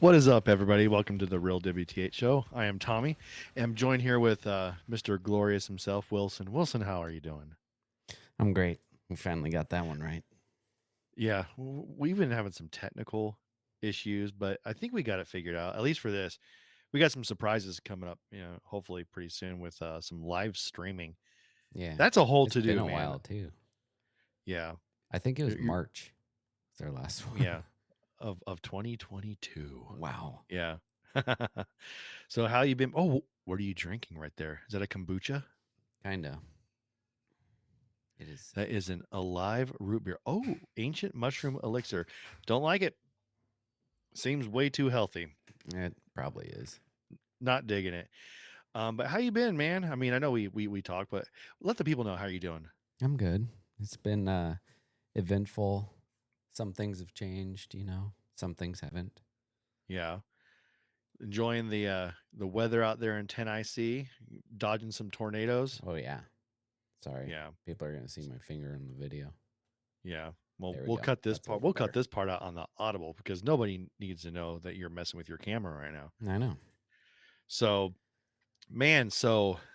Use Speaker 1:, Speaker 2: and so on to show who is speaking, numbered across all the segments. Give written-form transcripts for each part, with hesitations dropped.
Speaker 1: What is up, everybody? Welcome to the Real WTH Show. I am Tommy. I'm joined here with Mr. Glorious himself, Wilson. Wilson, how are you doing?
Speaker 2: I'm great. We finally got that one right.
Speaker 1: Yeah, we've been having some technical issues, but I think we got it figured out. At least for this, we got some surprises coming up. Hopefully pretty soon with some live streaming.
Speaker 2: Yeah.
Speaker 1: That's a whole
Speaker 2: It's
Speaker 1: to
Speaker 2: been
Speaker 1: do,
Speaker 2: a
Speaker 1: man.
Speaker 2: while too.
Speaker 1: Yeah,
Speaker 2: I think it was
Speaker 1: you're,
Speaker 2: March. It's our last one.
Speaker 1: yeah, of 2022.
Speaker 2: Wow.
Speaker 1: Yeah. So how you been? Oh, what are you drinking right there? Is that a kombucha?
Speaker 2: Kinda. It is.
Speaker 1: That is an alive root beer. Oh, ancient mushroom elixir. Don't like it. Seems way too healthy.
Speaker 2: It probably is.
Speaker 1: Not digging it. But how you been, man? I mean, I know we talked, but let the people know how you doing.
Speaker 2: I'm good. It's been eventful. Some things have changed. Some things haven't.
Speaker 1: Yeah, enjoying the weather out there in Tennessee, dodging some tornadoes.
Speaker 2: Oh yeah. Sorry.
Speaker 1: Yeah,
Speaker 2: People are gonna see my finger in the video.
Speaker 1: yeah. Well,
Speaker 2: There we
Speaker 1: we'll
Speaker 2: go.
Speaker 1: cut this
Speaker 2: That's a
Speaker 1: part.
Speaker 2: little
Speaker 1: We'll cut
Speaker 2: better.
Speaker 1: this part out on the audible because nobody needs to know that you're messing with your camera right now.
Speaker 2: I know.
Speaker 1: So, man,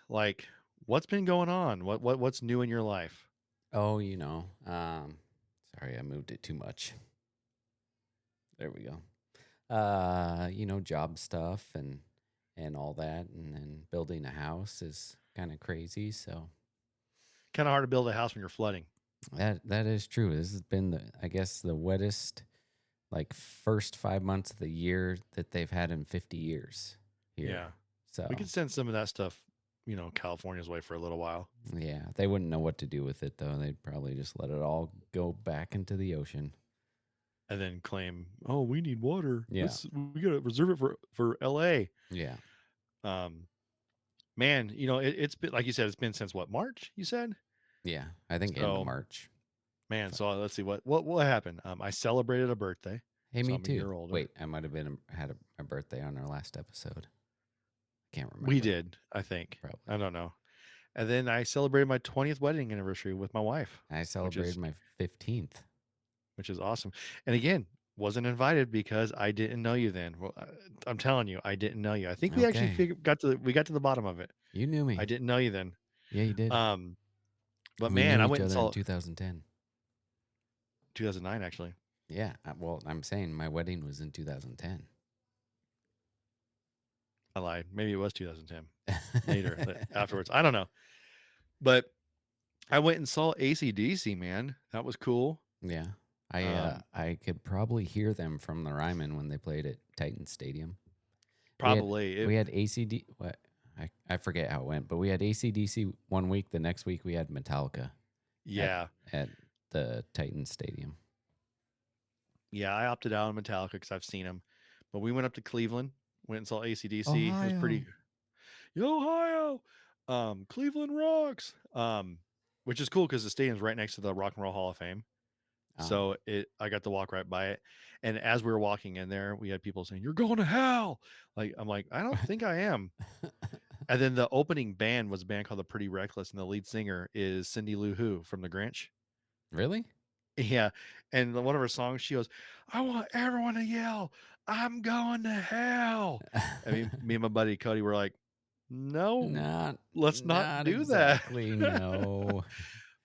Speaker 1: like, what's been going on? What's new in your life?
Speaker 2: Sorry, I moved it too much. There we go. Job stuff and all that, and then building a house is kind of crazy. So
Speaker 1: Kind of hard to build a house when you're flooding.
Speaker 2: that is true. This has been I guess the wettest like first 5 months of the year that they've had in 50 years here.
Speaker 1: Yeah. We
Speaker 2: So
Speaker 1: could send some of that stuff, California's way for a little while
Speaker 2: yeah, they wouldn't know what to do with it though. They'd probably just let it all go back into the ocean.
Speaker 1: and then claim, "Oh, we need water.
Speaker 2: Yeah,
Speaker 1: We got to reserve it for LA."
Speaker 2: yeah,
Speaker 1: Um man, it's been like you said it's been since what, March, you said?
Speaker 2: yeah. I think end of
Speaker 1: So,
Speaker 2: March.
Speaker 1: man,
Speaker 2: But,
Speaker 1: so let's see what happened. I celebrated a birthday.
Speaker 2: hey,
Speaker 1: So
Speaker 2: me
Speaker 1: I'm a
Speaker 2: too.
Speaker 1: year older.
Speaker 2: Wait, I might have been had a birthday on our last episode. Can't
Speaker 1: We
Speaker 2: remember.
Speaker 1: did, I think.
Speaker 2: Probably.
Speaker 1: I don't know. And then I celebrated my 20th wedding anniversary with my wife,
Speaker 2: I
Speaker 1: which
Speaker 2: celebrated
Speaker 1: is
Speaker 2: my 15th.
Speaker 1: which is awesome. And again, wasn't invited because I didn't know you then. Well, I'm telling you, I didn't know you. I think we actually
Speaker 2: Okay.
Speaker 1: got to the bottom of it.
Speaker 2: You knew
Speaker 1: I
Speaker 2: me.
Speaker 1: didn't know you then.
Speaker 2: Yeah, you did.
Speaker 1: Um, but
Speaker 2: We
Speaker 1: man,
Speaker 2: knew
Speaker 1: I
Speaker 2: each
Speaker 1: went and
Speaker 2: other in
Speaker 1: saw
Speaker 2: 2010.
Speaker 1: 2009 actually.
Speaker 2: Yeah. Well, I'm saying my wedding was in 2010.
Speaker 1: I lied. Maybe it was 2010. Later, afterwards. I don't know. But I went and saw ACDC, man. That was cool.
Speaker 2: Yeah. I
Speaker 1: Um,
Speaker 2: I could probably hear them from the Ryman when they played at Titan Stadium. We had
Speaker 1: probably
Speaker 2: we
Speaker 1: it.
Speaker 2: had ACD what I forget how it went, but we had ACDC one week. The next week we had Metallica at
Speaker 1: Yeah,
Speaker 2: at the Titan Stadium.
Speaker 1: yeah. I opted out on Metallica because I've seen them. But we went up to Cleveland, went and saw ACDC. It was
Speaker 2: Ohio.
Speaker 1: pretty. Ohio, Cleveland rocks. Which is cool because the stadium's right next to the Rock and Roll Hall of Fame.
Speaker 2: Oh.
Speaker 1: So I got to walk right by it. And as we were walking in there, we had people saying, "You're going to hell." Like, I'm like, I don't think I am. And then the opening band was a band called The Pretty Reckless, and the lead singer is Cindy Lou Who from The Grinch.
Speaker 2: Really?
Speaker 1: Yeah. And one of her songs, she goes, "I want everyone to yell, 'I'm going to hell.'" I mean, me and my buddy Cody were like, "No,
Speaker 2: Not
Speaker 1: let's not
Speaker 2: not
Speaker 1: do that."
Speaker 2: exactly, no.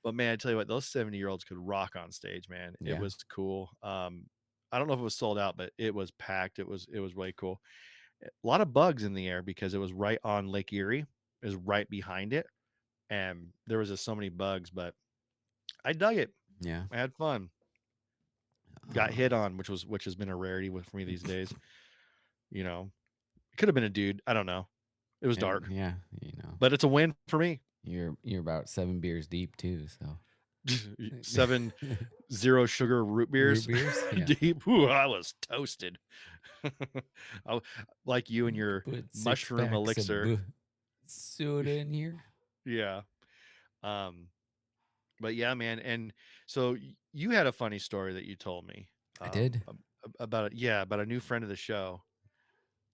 Speaker 1: But man, I tell you what, those 70-year-olds could rock on stage, man. It
Speaker 2: Yeah.
Speaker 1: was cool. I don't know if it was sold out, but it was packed. It was way cool. A lot of bugs in the air because it was right on Lake Erie. It was right behind it. And there was just so many bugs, but I dug it.
Speaker 2: Yeah.
Speaker 1: I had fun. Got hit
Speaker 2: Um,
Speaker 1: on, which has been a rarity with for me these days. You know, it could have been a dude. I don't know. It was
Speaker 2: and
Speaker 1: dark,
Speaker 2: yeah,
Speaker 1: but it's a win for me.
Speaker 2: you're about 7 beers deep too, so.
Speaker 1: 7 0 sugar root
Speaker 2: Root
Speaker 1: beers
Speaker 2: beers? Yeah.
Speaker 1: deep. Ooh, I was toasted. I, like you and
Speaker 2: You could
Speaker 1: your
Speaker 2: put 6
Speaker 1: mushroom
Speaker 2: packs of
Speaker 1: elixir.
Speaker 2: soda in here.
Speaker 1: Yeah. Um, but yeah, man. And so you had a funny story that you told me
Speaker 2: I did.
Speaker 1: about it. Yeah, about a new friend of the show.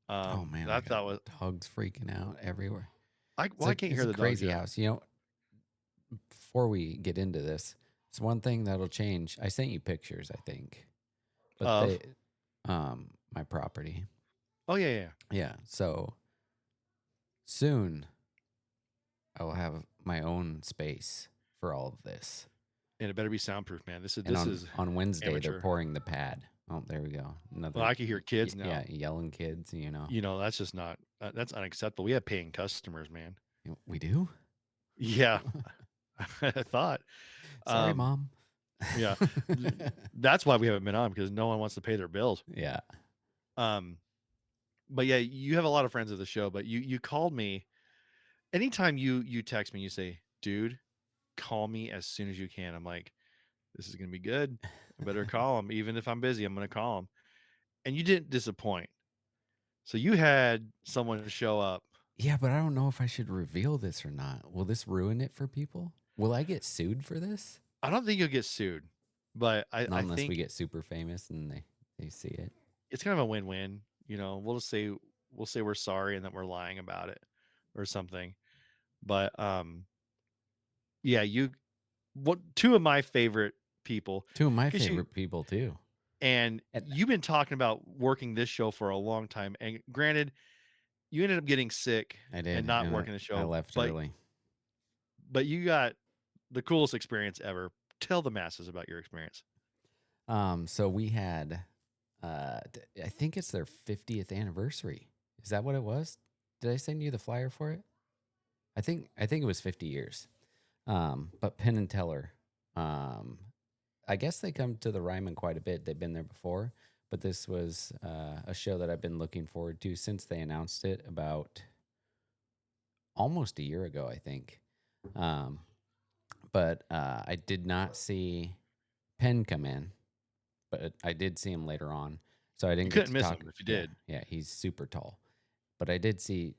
Speaker 2: Oh man,
Speaker 1: That
Speaker 2: I
Speaker 1: I
Speaker 2: got
Speaker 1: thought was
Speaker 2: dogs freaking out everywhere.
Speaker 1: I can't
Speaker 2: It's
Speaker 1: hear
Speaker 2: a
Speaker 1: the dogs
Speaker 2: crazy
Speaker 1: yet.
Speaker 2: house. Before we get into this, it's one thing that'll change. I sent you pictures, I think. But
Speaker 1: Of
Speaker 2: my property.
Speaker 1: Oh yeah, yeah.
Speaker 2: Yeah. So soon I will have my own space for all of this.
Speaker 1: And it better be soundproof, man. This is
Speaker 2: And
Speaker 1: this is
Speaker 2: on Wednesday they're
Speaker 1: amateur.
Speaker 2: pouring the pad. Oh, there we go.
Speaker 1: Well,
Speaker 2: Another
Speaker 1: I can hear kids
Speaker 2: yeah,
Speaker 1: now.
Speaker 2: yelling kids, you know.
Speaker 1: That's just not that's unacceptable. We have paying customers, man.
Speaker 2: We do?
Speaker 1: Yeah, I thought.
Speaker 2: Sorry,
Speaker 1: Um,
Speaker 2: mom.
Speaker 1: yeah, th- that's why we haven't been on because no one wants to pay their bills.
Speaker 2: Yeah.
Speaker 1: Um, but yeah, you have a lot of friends of the show. But you called me anytime you text me. You say, "Dude, call me as soon as you can." I'm like, "This is gonna be good. I better call him, even if I'm busy. I'm gonna call him." And you didn't disappoint. So you had someone show up.
Speaker 2: Yeah, but I don't know if I should reveal this or not. Will this ruin it for people? Will I get sued for this?
Speaker 1: I don't think you'll get sued, but
Speaker 2: Not
Speaker 1: I
Speaker 2: unless we
Speaker 1: think
Speaker 2: get super famous and they see it.
Speaker 1: it's kind of a win-win. We'll just say we're sorry and that we're lying about it or something. But yeah, you what two of my favorite people
Speaker 2: Two of my
Speaker 1: because you
Speaker 2: favorite people too.
Speaker 1: and
Speaker 2: And
Speaker 1: you've been talking about working this show for a long time. And granted, you ended up getting sick
Speaker 2: I
Speaker 1: and
Speaker 2: did,
Speaker 1: not
Speaker 2: and
Speaker 1: working the
Speaker 2: I
Speaker 1: show,
Speaker 2: left
Speaker 1: but
Speaker 2: early.
Speaker 1: you got the coolest experience ever. Tell the masses about your experience.
Speaker 2: So we had I think it's their 50th anniversary. Is that what it was? Did I send you the flyer for it? I think it was 50 years. But Penn and Teller, um, I guess they come to the Ryman quite a bit. They've been there before, but this was a show that I've been looking forward to since they announced it about almost a year ago, I think. Um, but I did not see Penn come in, but I did see him later on. So I
Speaker 1: You
Speaker 2: didn't get
Speaker 1: couldn't
Speaker 2: to
Speaker 1: miss
Speaker 2: talk.
Speaker 1: them if you
Speaker 2: Yeah,
Speaker 1: did.
Speaker 2: yeah, he's super tall. But I did see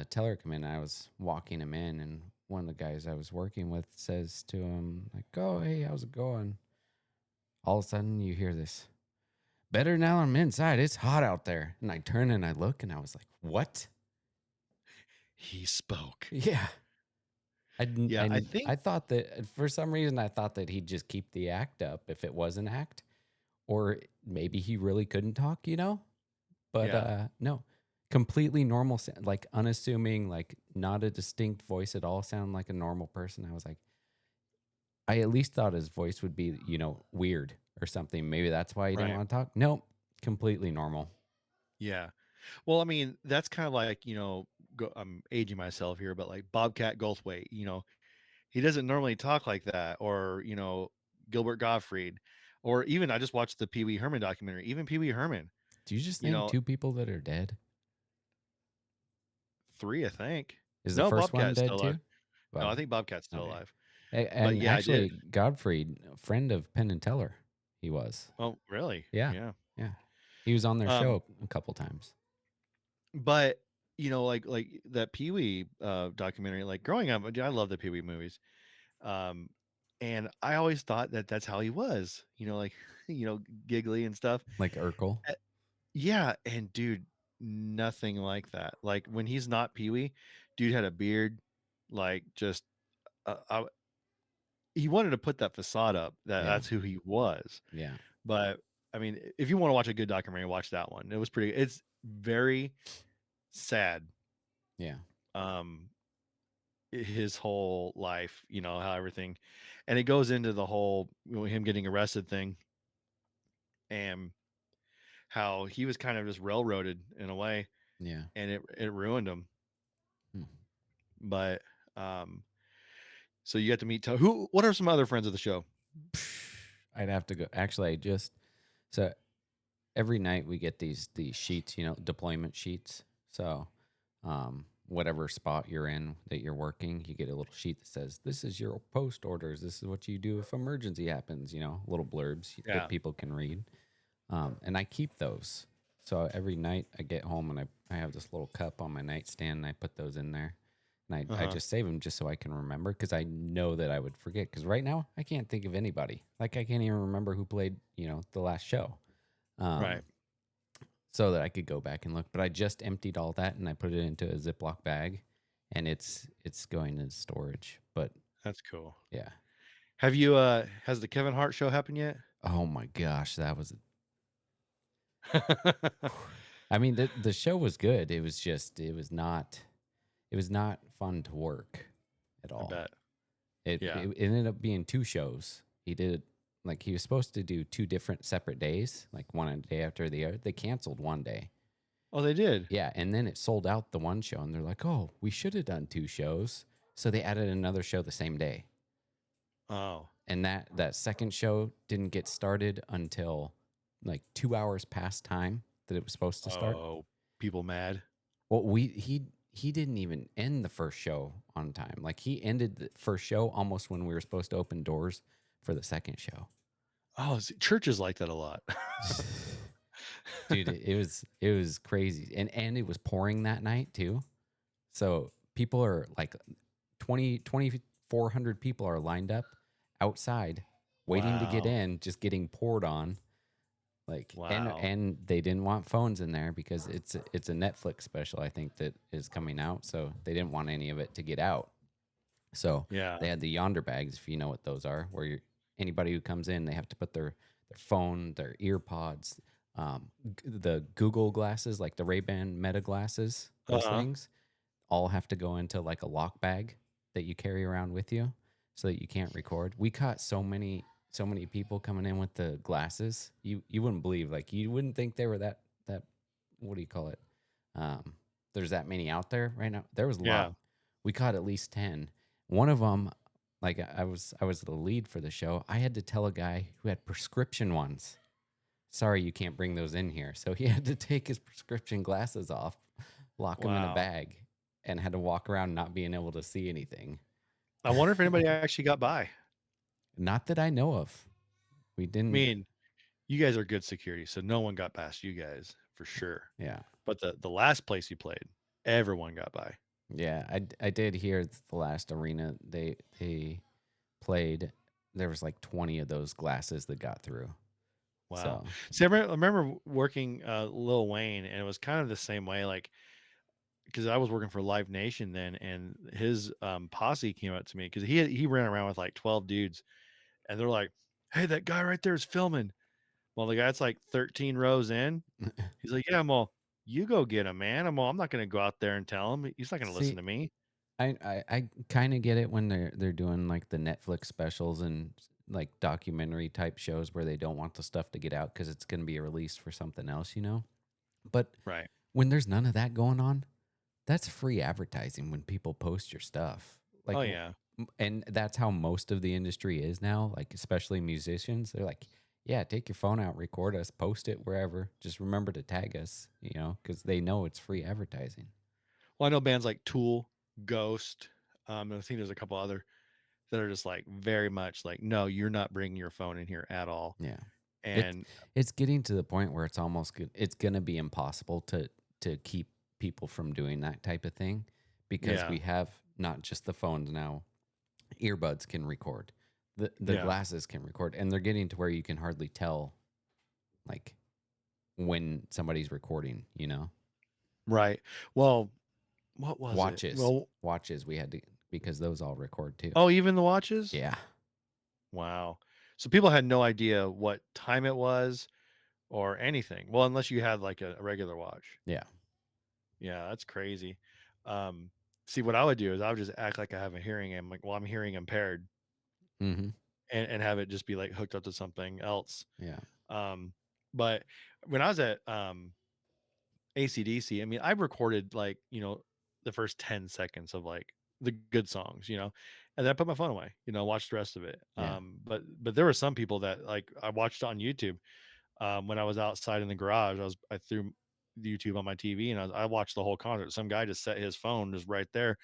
Speaker 2: Teller come in. I was walking him in, and one of the guys I was working with says to him, like, "Oh, hey, how's it going?" All of a sudden, you hear this. Better now I'm inside. It's hot out there. And I turn and I look, and I was like, "What?"
Speaker 1: He spoke.
Speaker 2: Yeah. I didn't,
Speaker 1: Yeah, I
Speaker 2: and
Speaker 1: think
Speaker 2: I thought that for some reason I thought that he'd just keep the act up if it was an act, or maybe he really couldn't talk, you know. But
Speaker 1: yeah,
Speaker 2: no, completely normal, like unassuming, like not a distinct voice at all. Sound like a normal person. I was like, I at least thought his voice would be, weird or something. Maybe that's why he didn't
Speaker 1: right.
Speaker 2: want to talk. Nope, completely normal.
Speaker 1: Yeah. Well, I mean, that's kind of like, I'm aging myself here, but like Bobcat Goldthwait, he doesn't normally talk like that, or, Gilbert Gottfried, or even I just watched the Pee Wee Herman documentary, even Pee Wee Herman,
Speaker 2: Do you just
Speaker 1: you
Speaker 2: name
Speaker 1: know,
Speaker 2: two people that are dead?
Speaker 1: three, I think.
Speaker 2: Is the
Speaker 1: No,
Speaker 2: first one
Speaker 1: Bobcat's
Speaker 2: dead
Speaker 1: still alive.
Speaker 2: too?
Speaker 1: No,
Speaker 2: Well,
Speaker 1: I think Bobcat's still
Speaker 2: okay.
Speaker 1: alive. But
Speaker 2: And
Speaker 1: yeah, I did.
Speaker 2: actually, Godfrey, a friend of Penn and Teller, he was.
Speaker 1: Oh, really?
Speaker 2: Yeah,
Speaker 1: Yeah.
Speaker 2: yeah. He was on their
Speaker 1: Um,
Speaker 2: show a couple times.
Speaker 1: but like that Pee Wee documentary, like growing up, I love the Pee Wee movies. Um, and I always thought that that's how he was, like, giggly and stuff.
Speaker 2: Like Urkel.
Speaker 1: Uh, Yeah, and dude, nothing like that. Like when he's not Pee Wee, dude had a beard, like just he wanted to put that facade up that
Speaker 2: Yeah,
Speaker 1: that's who he was.
Speaker 2: yeah,
Speaker 1: But I mean, if you want to watch a good documentary, watch that one. It was pretty. It's very sad.
Speaker 2: yeah,
Speaker 1: Um, his whole life, how everything, and it goes into the whole him getting arrested thing and how he was kind of just railroaded in a way,
Speaker 2: yeah.
Speaker 1: and it ruined him.
Speaker 2: Hmm.
Speaker 1: But so you got to meet who? What are some other friends of the show?
Speaker 2: I'd have to go. Actually, so every night we get these sheets, deployment sheets. So, whatever spot you're in that you're working, you get a little sheet that says, "This is your post orders. This is what you do if emergency happens." Little blurbs that
Speaker 1: Yeah.
Speaker 2: people can read. And I keep those. So every night I get home and I have this little cup on my nightstand and I put those in there. And
Speaker 1: Uh
Speaker 2: I
Speaker 1: huh.
Speaker 2: just save them just so I can remember because I know that I would forget. Because right now I can't think of anybody. Like I can't even remember who played, the last show.
Speaker 1: Right.
Speaker 2: Um, so that I could go back and look. But I just emptied all that and I put it into a Ziploc bag, and it's going into storage. But
Speaker 1: That's cool.
Speaker 2: yeah,
Speaker 1: Have you has the Kevin Hart show happened yet?
Speaker 2: oh my gosh, that was I mean, the show was good. It was just it was not fun to work at
Speaker 1: I
Speaker 2: all.
Speaker 1: bet.
Speaker 2: It
Speaker 1: Yeah.
Speaker 2: it ended up being two shows. He did like he was supposed to do two different separate days, like one a day after the other. They canceled one day.
Speaker 1: Oh, they did.
Speaker 2: Yeah, and then it sold out the one show, and they're like, "Oh, we should have done two shows." So they added another show the same day,
Speaker 1: Oh.
Speaker 2: and that second show didn't get started until like 2 hours past time that it was supposed to start.
Speaker 1: Oh, people mad.
Speaker 2: Well, he didn't even end the first show on time. Like he ended the first show almost when we were supposed to open doors for the second show.
Speaker 1: Oh, churches like that a lot.
Speaker 2: Dude, it was crazy. And it was pouring that night too. So people are like 2,400 people are lined up outside waiting to get
Speaker 1: Wow.
Speaker 2: in, just getting poured on. Like
Speaker 1: Wow.
Speaker 2: and they didn't want phones in there because it's a Netflix special I think that is coming out, so they didn't want any of it to get out. So
Speaker 1: Yeah.
Speaker 2: they had the yonder bags, if you know what those are, where anybody who comes in, they have to put their phone, their ear pods, the Google glasses, like the Ray-Ban Meta glasses, those
Speaker 1: Uh-huh.
Speaker 2: things, all have to go into like a lock bag that you carry around with you so that you can't record. We caught so many people coming in with the glasses. You wouldn't believe, like you wouldn't think they were that what do you call it? Um, there's that many out there right now. There was a lot.
Speaker 1: Yeah.
Speaker 2: We caught at least 10. One of them, like I was the lead for the show. I had to tell a guy who had prescription ones, sorry, you can't bring those in here. So he had to take his prescription glasses off, lock them in a
Speaker 1: Wow.
Speaker 2: bag, and had to walk around not being able to see anything.
Speaker 1: I wonder if anybody actually got by. I
Speaker 2: Not that I know of. We didn't.
Speaker 1: mean, you guys are good security, so no one got past you guys for sure.
Speaker 2: Yeah,
Speaker 1: But the last place you played, everyone got by.
Speaker 2: yeah. I did hear that the last arena they played. There was like 20 of those glasses that got through.
Speaker 1: Wow.
Speaker 2: So
Speaker 1: See, I remember working Lil Wayne, and it was kind of the same way, like because I was working for Live Nation then, and his posse came up to me because he ran around with like 12 dudes, and they're like, "Hey, that guy right there is filming." Well, the guy's like 13 rows in. He's like, "Yeah, I'm all, you go get him, man. I'm not gonna go out there and tell him. He's not gonna listen
Speaker 2: see,
Speaker 1: to me."
Speaker 2: I kind of get it when they're doing like the Netflix specials and like documentary type shows where they don't want the stuff to get out because it's going to be released for something else, you know. But
Speaker 1: Right.
Speaker 2: when there's none of that going on, that's free advertising when people post your stuff.
Speaker 1: Oh
Speaker 2: Like,
Speaker 1: yeah.
Speaker 2: and that's how most of the industry is now. Like, especially musicians, they're like, "Yeah, take your phone out, record us, post it wherever. Just remember to tag us, you know, because they know it's free advertising."
Speaker 1: Well, I know bands like Tool, Ghost, and I think there's a couple other that are just like very much like, no, you're not bringing your phone in here at all.
Speaker 2: Yeah. It's
Speaker 1: And
Speaker 2: it's getting to the point where it's almost good. It's going to be impossible to keep people from doing that type of thing because
Speaker 1: yeah,
Speaker 2: we have not just the phones now. Earbuds can record. The
Speaker 1: yeah,
Speaker 2: glasses can record, and they're getting to where you can hardly tell like when somebody's recording, you know?
Speaker 1: right. Well, what was it?
Speaker 2: Watches.
Speaker 1: Well,
Speaker 2: Watches we had to because those all record too.
Speaker 1: oh, even the watches?
Speaker 2: Yeah.
Speaker 1: Wow. So people had no idea what time it was or anything. Well, unless you had like a regular watch.
Speaker 2: Yeah.
Speaker 1: Yeah, that's crazy. Um, see, what I would do is I would just act like I have a hearing aid. I'm like, well, I'm hearing impaired,
Speaker 2: Mhm.
Speaker 1: and have it just be like hooked up to something else.
Speaker 2: Yeah.
Speaker 1: Um, but when I was at ACDC, I mean, I recorded like, the first 10 seconds of like the good songs, and then I put my phone away, watched the rest of it.
Speaker 2: Yeah.
Speaker 1: But there were some people that like I watched on YouTube. When I was outside in the garage, I threw the YouTube on my TV, and I watched the whole concert. Some guy just set his phone just right there.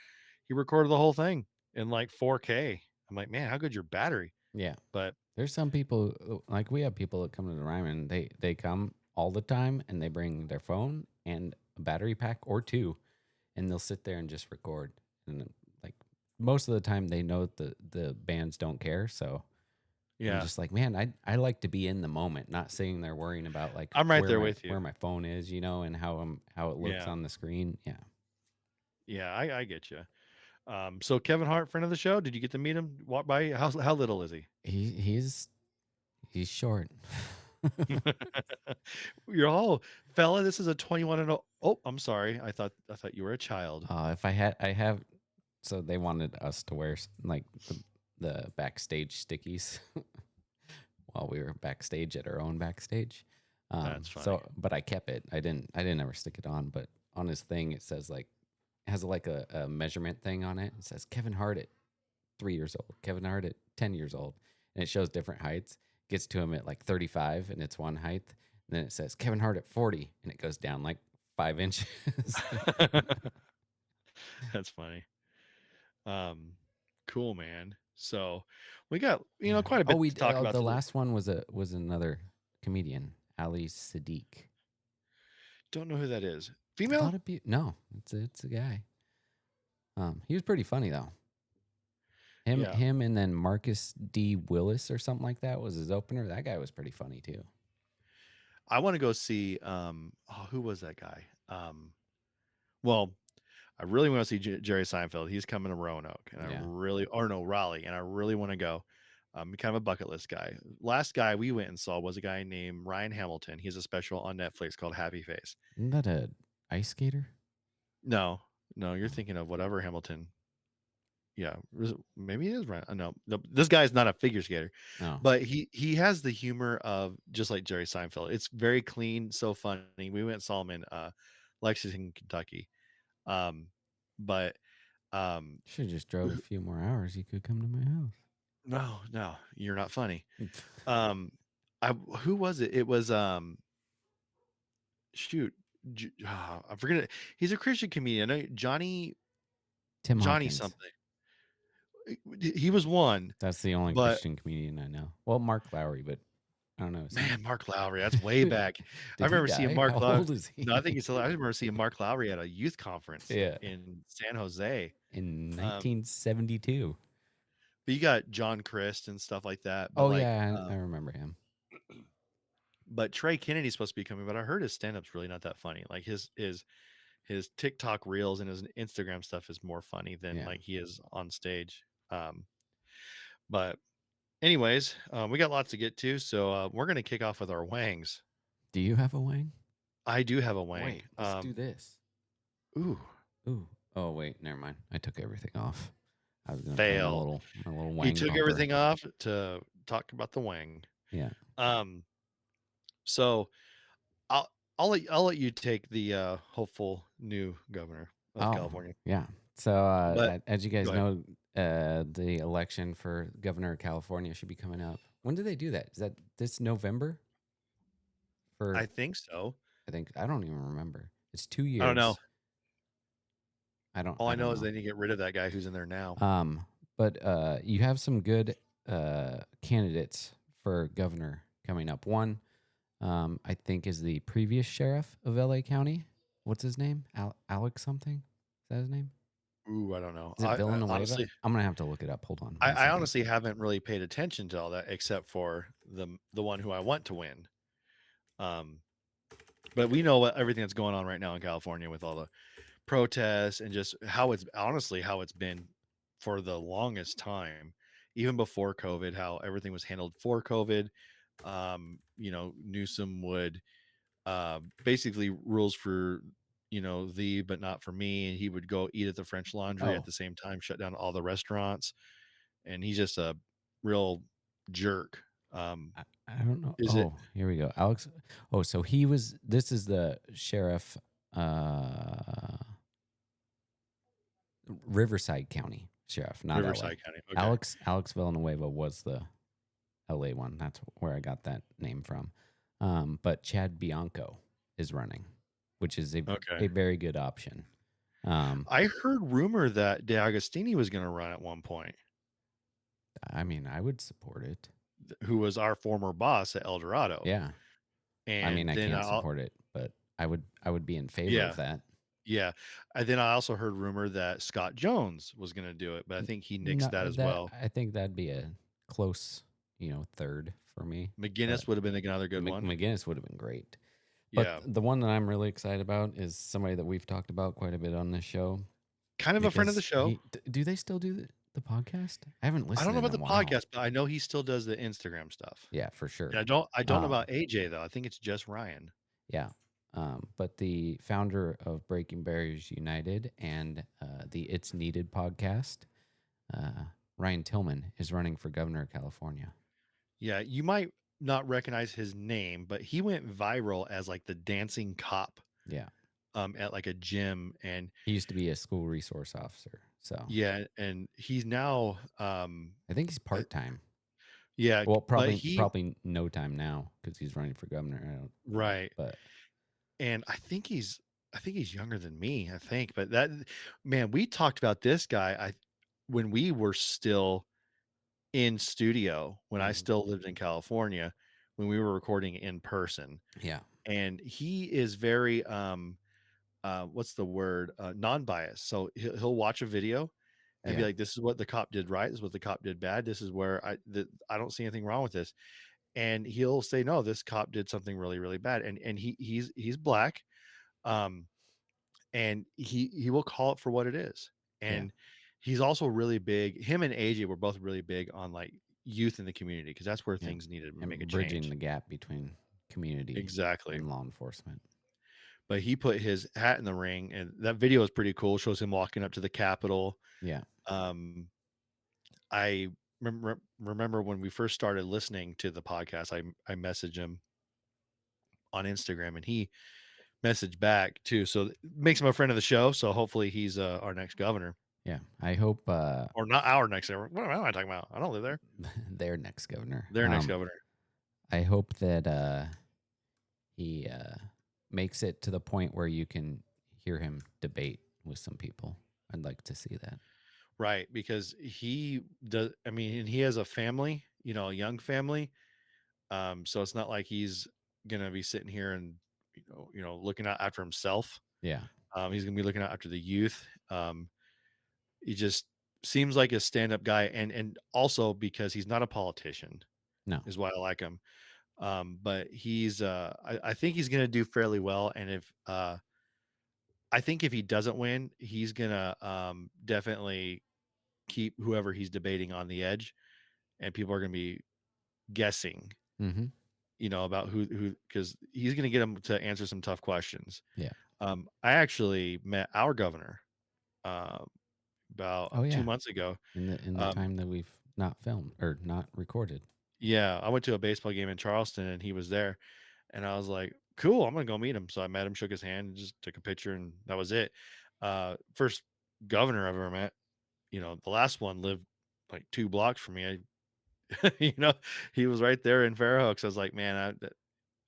Speaker 1: He recorded the whole thing in like 4K. I'm like, man, how good's your battery?
Speaker 2: Yeah.
Speaker 1: But
Speaker 2: There's some people like we have people that come to the Ryman. They come all the time and they bring their phone and a battery pack or two, and they'll sit there and just record. And like most of the time, they know the bands don't care. So I'm
Speaker 1: yeah,
Speaker 2: just like, man, I like to be in the moment, not sitting there worrying about like
Speaker 1: I'm right there with you.
Speaker 2: where my phone is, you know, and how it looks
Speaker 1: Yeah,
Speaker 2: on the screen. Yeah,
Speaker 1: yeah, I get you. So Kevin Hart, friend of the show, did you get to meet him? Walk by? How little is he?
Speaker 2: he he's short.
Speaker 1: You're all fella. This is a 21 and oh, I'm sorry. I thought you were a child.
Speaker 2: If I had, I have. So they wanted us to wear like the backstage stickies while we were backstage at our own backstage.
Speaker 1: That's funny.
Speaker 2: So, but I kept it. I didn't ever stick it on. But on his thing, it says like it has like a measurement thing on it. It says Kevin Hart at 3 years old, Kevin Hart at 10 years old, and it shows different heights. Gets to him at like 35, and it's one height. And then it says Kevin Hart at 40, and it goes down like 5 inches.
Speaker 1: That's funny. Um, cool, man. So we got
Speaker 2: Yeah.
Speaker 1: quite a
Speaker 2: Oh,
Speaker 1: bit to talk about
Speaker 2: the
Speaker 1: today.
Speaker 2: last one was another comedian, Ali Sadiq.
Speaker 1: Don't know who that is.
Speaker 2: A
Speaker 1: Female?
Speaker 2: lot of people. No, it's a guy. He was pretty funny though.
Speaker 1: Yeah.
Speaker 2: And then Marcus D. Willis or something like that was his opener. That guy was pretty funny too.
Speaker 1: I want to go see who was that guy? Well, I really want to see Jerry Seinfeld. He's coming to Roanoke, and I
Speaker 2: Yeah.
Speaker 1: really, or no, Raleigh, and I really want to go. Kind of a bucket list guy. Last guy we went and saw was a guy named Ryan Hamilton. He's a special on Netflix called Happy Face.
Speaker 2: Isn't that a ice skater?
Speaker 1: No, no, you're
Speaker 2: Oh,
Speaker 1: thinking of whatever Hamilton. Yeah, maybe it is Ryan. No, this guy is not a figure skater,
Speaker 2: oh.
Speaker 1: but he has the humor of just like Jerry Seinfeld. It's very clean, so funny. We went and saw him in Lexington, Kentucky. Um, but um,
Speaker 2: Should just drove a few more hours. You could come to my house.
Speaker 1: no, no, you're not funny. Um, I who was it? It was shoot, I forget it. He's a Christian comedian. I know
Speaker 2: Tim
Speaker 1: Johnny
Speaker 2: Hawkins.
Speaker 1: something. He was one,
Speaker 2: That's the only
Speaker 1: but
Speaker 2: Christian comedian I know. Well, Mark Lowry, but I don't know. Is he?
Speaker 1: man, Mark Lowry, that's way back. I
Speaker 2: Did he
Speaker 1: remember seeing
Speaker 2: die?
Speaker 1: Mark
Speaker 2: How
Speaker 1: Lowry.
Speaker 2: old is he?
Speaker 1: No, I think he's still. I remember seeing Mark Lowry at a youth conference
Speaker 2: Yeah.
Speaker 1: in San Jose.
Speaker 2: In
Speaker 1: Um,
Speaker 2: 1972.
Speaker 1: but you got John Christ and stuff like that. But
Speaker 2: Oh
Speaker 1: like,
Speaker 2: yeah, I remember him.
Speaker 1: but Trey Kennedy's supposed to be coming. But I heard his stand up's really not that funny. Like his TikTok reels and his Instagram stuff is more funny than
Speaker 2: Yeah.
Speaker 1: like he is on stage. But anyways, we got lots to get to, so we're gonna kick off with our wangs.
Speaker 2: Do you have a wang?
Speaker 1: I do have a wang.
Speaker 2: Wait, let's do this.
Speaker 1: Ooh,
Speaker 2: Ooh. Oh wait, never mind. I took everything off. I was gonna play
Speaker 1: fail.
Speaker 2: my little
Speaker 1: He
Speaker 2: wang
Speaker 1: took
Speaker 2: bumper.
Speaker 1: everything off to talk about the wang.
Speaker 2: Yeah.
Speaker 1: Um, so I'll I'll let you take the hopeful new governor of
Speaker 2: Oh,
Speaker 1: California.
Speaker 2: yeah. So
Speaker 1: But
Speaker 2: as you
Speaker 1: go
Speaker 2: guys
Speaker 1: ahead.
Speaker 2: know, the election for governor of California should be coming up. When do they do that? Is that this November?
Speaker 1: I
Speaker 2: For
Speaker 1: think so.
Speaker 2: I don't even remember. It's two
Speaker 1: I don't know.
Speaker 2: years. I don't
Speaker 1: All
Speaker 2: I
Speaker 1: I
Speaker 2: don't
Speaker 1: know is
Speaker 2: know.
Speaker 1: they need to get rid of that guy who's in there now.
Speaker 2: But you have some good candidates for governor coming up. One, I think, is the previous sheriff of LA County. What's his name? Alex something? Is that his name?
Speaker 1: Ooh, I don't know.
Speaker 2: Is it
Speaker 1: I
Speaker 2: Villanueva?
Speaker 1: honestly,
Speaker 2: I'm gonna have to look it up. Hold on one
Speaker 1: I
Speaker 2: second.
Speaker 1: honestly haven't really paid attention to all that except for the one who I want to win. Um, but we know what everything that's going on right now in California with all the protests and just how it's honestly how it's been for the longest time, even before COVID, how everything was handled for COVID. Newsom would basically rules for thee but not for me, and he would go eat at the French Laundry at
Speaker 2: Oh,
Speaker 1: the same time, shut down all the restaurants, and he's just a real jerk.
Speaker 2: I don't know.
Speaker 1: Is it
Speaker 2: Oh, here we go. Alex. Oh, so he was. This is the sheriff, uh, Riverside County sheriff, not LA.
Speaker 1: Riverside County? Okay.
Speaker 2: Alex Villanueva was the LA one. That's where I got that name from. But Chad Bianco is running, which is
Speaker 1: Okay.
Speaker 2: a very good option. Um,
Speaker 1: I heard rumor that DeAgostini was going to run at one point,
Speaker 2: I mean, I would support it.
Speaker 1: who was our former boss at El Dorado.
Speaker 2: Yeah. I mean,
Speaker 1: And
Speaker 2: I
Speaker 1: then
Speaker 2: can't support it, but I would be in favor
Speaker 1: yeah,
Speaker 2: of that.
Speaker 1: yeah. And then I also heard rumor that Scott Jones was going to do it, but I think he
Speaker 2: No,
Speaker 1: nixed that as
Speaker 2: that
Speaker 1: well.
Speaker 2: I think that'd be a close, third for me. But
Speaker 1: McGinnis would have been another good one.
Speaker 2: McGinnis would have been great. But
Speaker 1: Yeah.
Speaker 2: the one that I'm really excited about is somebody that we've talked about quite a bit on this show
Speaker 1: Kind of a friend of the
Speaker 2: because
Speaker 1: show.
Speaker 2: do they still do that? the podcast? I haven't
Speaker 1: I don't
Speaker 2: listened
Speaker 1: know
Speaker 2: in
Speaker 1: about
Speaker 2: a
Speaker 1: the
Speaker 2: while.
Speaker 1: podcast, but I know he still does the Instagram stuff.
Speaker 2: Yeah, for
Speaker 1: And
Speaker 2: sure.
Speaker 1: I don't know
Speaker 2: Um,
Speaker 1: about AJ though. I think it's just Ryan.
Speaker 2: yeah. But the founder of Breaking Barriers United and the It's Needed podcast, uh, Ryan Tillman, is running for governor of California.
Speaker 1: Yeah, you might not recognize his name, but he went viral as like the dancing cop
Speaker 2: Yeah.
Speaker 1: at like a gym. And
Speaker 2: He used to be a school resource officer. So
Speaker 1: yeah, and he's now
Speaker 2: I think he's
Speaker 1: uh,
Speaker 2: part time.
Speaker 1: yeah,
Speaker 2: Well,
Speaker 1: but he
Speaker 2: probably no time now because he's running for governor. I don't,
Speaker 1: right.
Speaker 2: but
Speaker 1: And I think he's younger than me, I think. But that man, we talked about this guy when we were still in studio, when I
Speaker 2: mhm.
Speaker 1: still lived in California, when we were recording in person.
Speaker 2: Yeah,
Speaker 1: And he is very what's the word? Non-biased. So he'll watch a video and be
Speaker 2: yeah,
Speaker 1: like, "This is what the cop did right. This is what the cop did bad. This is where I don't see anything wrong with this." And he'll say, "No, this cop did something really, really bad." And he's black, um, and he will call it for what it is.
Speaker 2: yeah,
Speaker 1: And he's also really big. Him and AJ were both really big on like youth in the community because that's where
Speaker 2: yeah.
Speaker 1: things needed to make a
Speaker 2: And bridging
Speaker 1: change.
Speaker 2: the gap between community
Speaker 1: Exactly.
Speaker 2: and law enforcement.
Speaker 1: But he put his hat in the ring, and that video is pretty cool. Shows him walking up to the Capitol.
Speaker 2: Yeah,
Speaker 1: Um, I remember when we first started listening to the podcast, I messaged him on Instagram, and he messaged back too. So it makes him a friend of the show. So hopefully he's our next governor,
Speaker 2: yeah. I hope
Speaker 1: or not our next governor. What am I talking about? I don't live there.
Speaker 2: their next governor.
Speaker 1: Their next governor.
Speaker 2: I hope that he makes it to the point where you can hear him debate with some people. I'd like to see that.
Speaker 1: Right, because he does. I mean, and he has a family, a young family. So it's not like he's gonna be sitting here and looking out after himself.
Speaker 2: Yeah.
Speaker 1: He's gonna be looking out after the youth. He just seems like a stand-up guy, and also because he's not a politician
Speaker 2: No.
Speaker 1: is why I like him. But I think he's gonna do fairly well. And if I think if he doesn't win, he's gonna definitely keep whoever he's debating on the edge, and people are gonna be guessing,
Speaker 2: Mm-hmm.
Speaker 1: about who, because he's gonna get them to answer some tough questions.
Speaker 2: Yeah.
Speaker 1: I actually met our governor uh, about
Speaker 2: Oh
Speaker 1: 2
Speaker 2: yeah.
Speaker 1: months ago.
Speaker 2: In the
Speaker 1: Um,
Speaker 2: time that we've not filmed or not recorded.
Speaker 1: yeah, I went to a baseball game in Charleston, and he was there, and I was like, "Cool, I'm gonna go meet him." So I met him, shook his hand, and just took a picture, and that was it. First governor I've ever met. The last one lived like 2 blocks from me. You know, he was right there in Fairhooks. I was like, "Man, I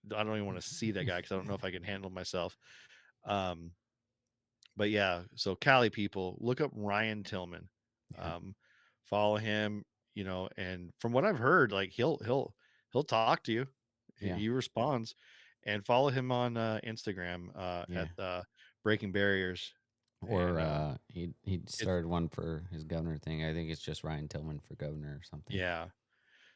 Speaker 1: don't even wanna see that guy because I don't know if I can handle myself." Um, but yeah, so Cali people, look up Ryan Tillman.
Speaker 2: Yeah.
Speaker 1: Um, follow him, and from what I've heard, like he'll talk to you. He,
Speaker 2: Yeah.
Speaker 1: he responds, and follow him on Instagram
Speaker 2: Yeah.
Speaker 1: at Breaking Barriers.
Speaker 2: Or
Speaker 1: And
Speaker 2: he
Speaker 1: it's
Speaker 2: started one for his governor thing. I think it's just Ryan Tillman for governor or something.
Speaker 1: yeah,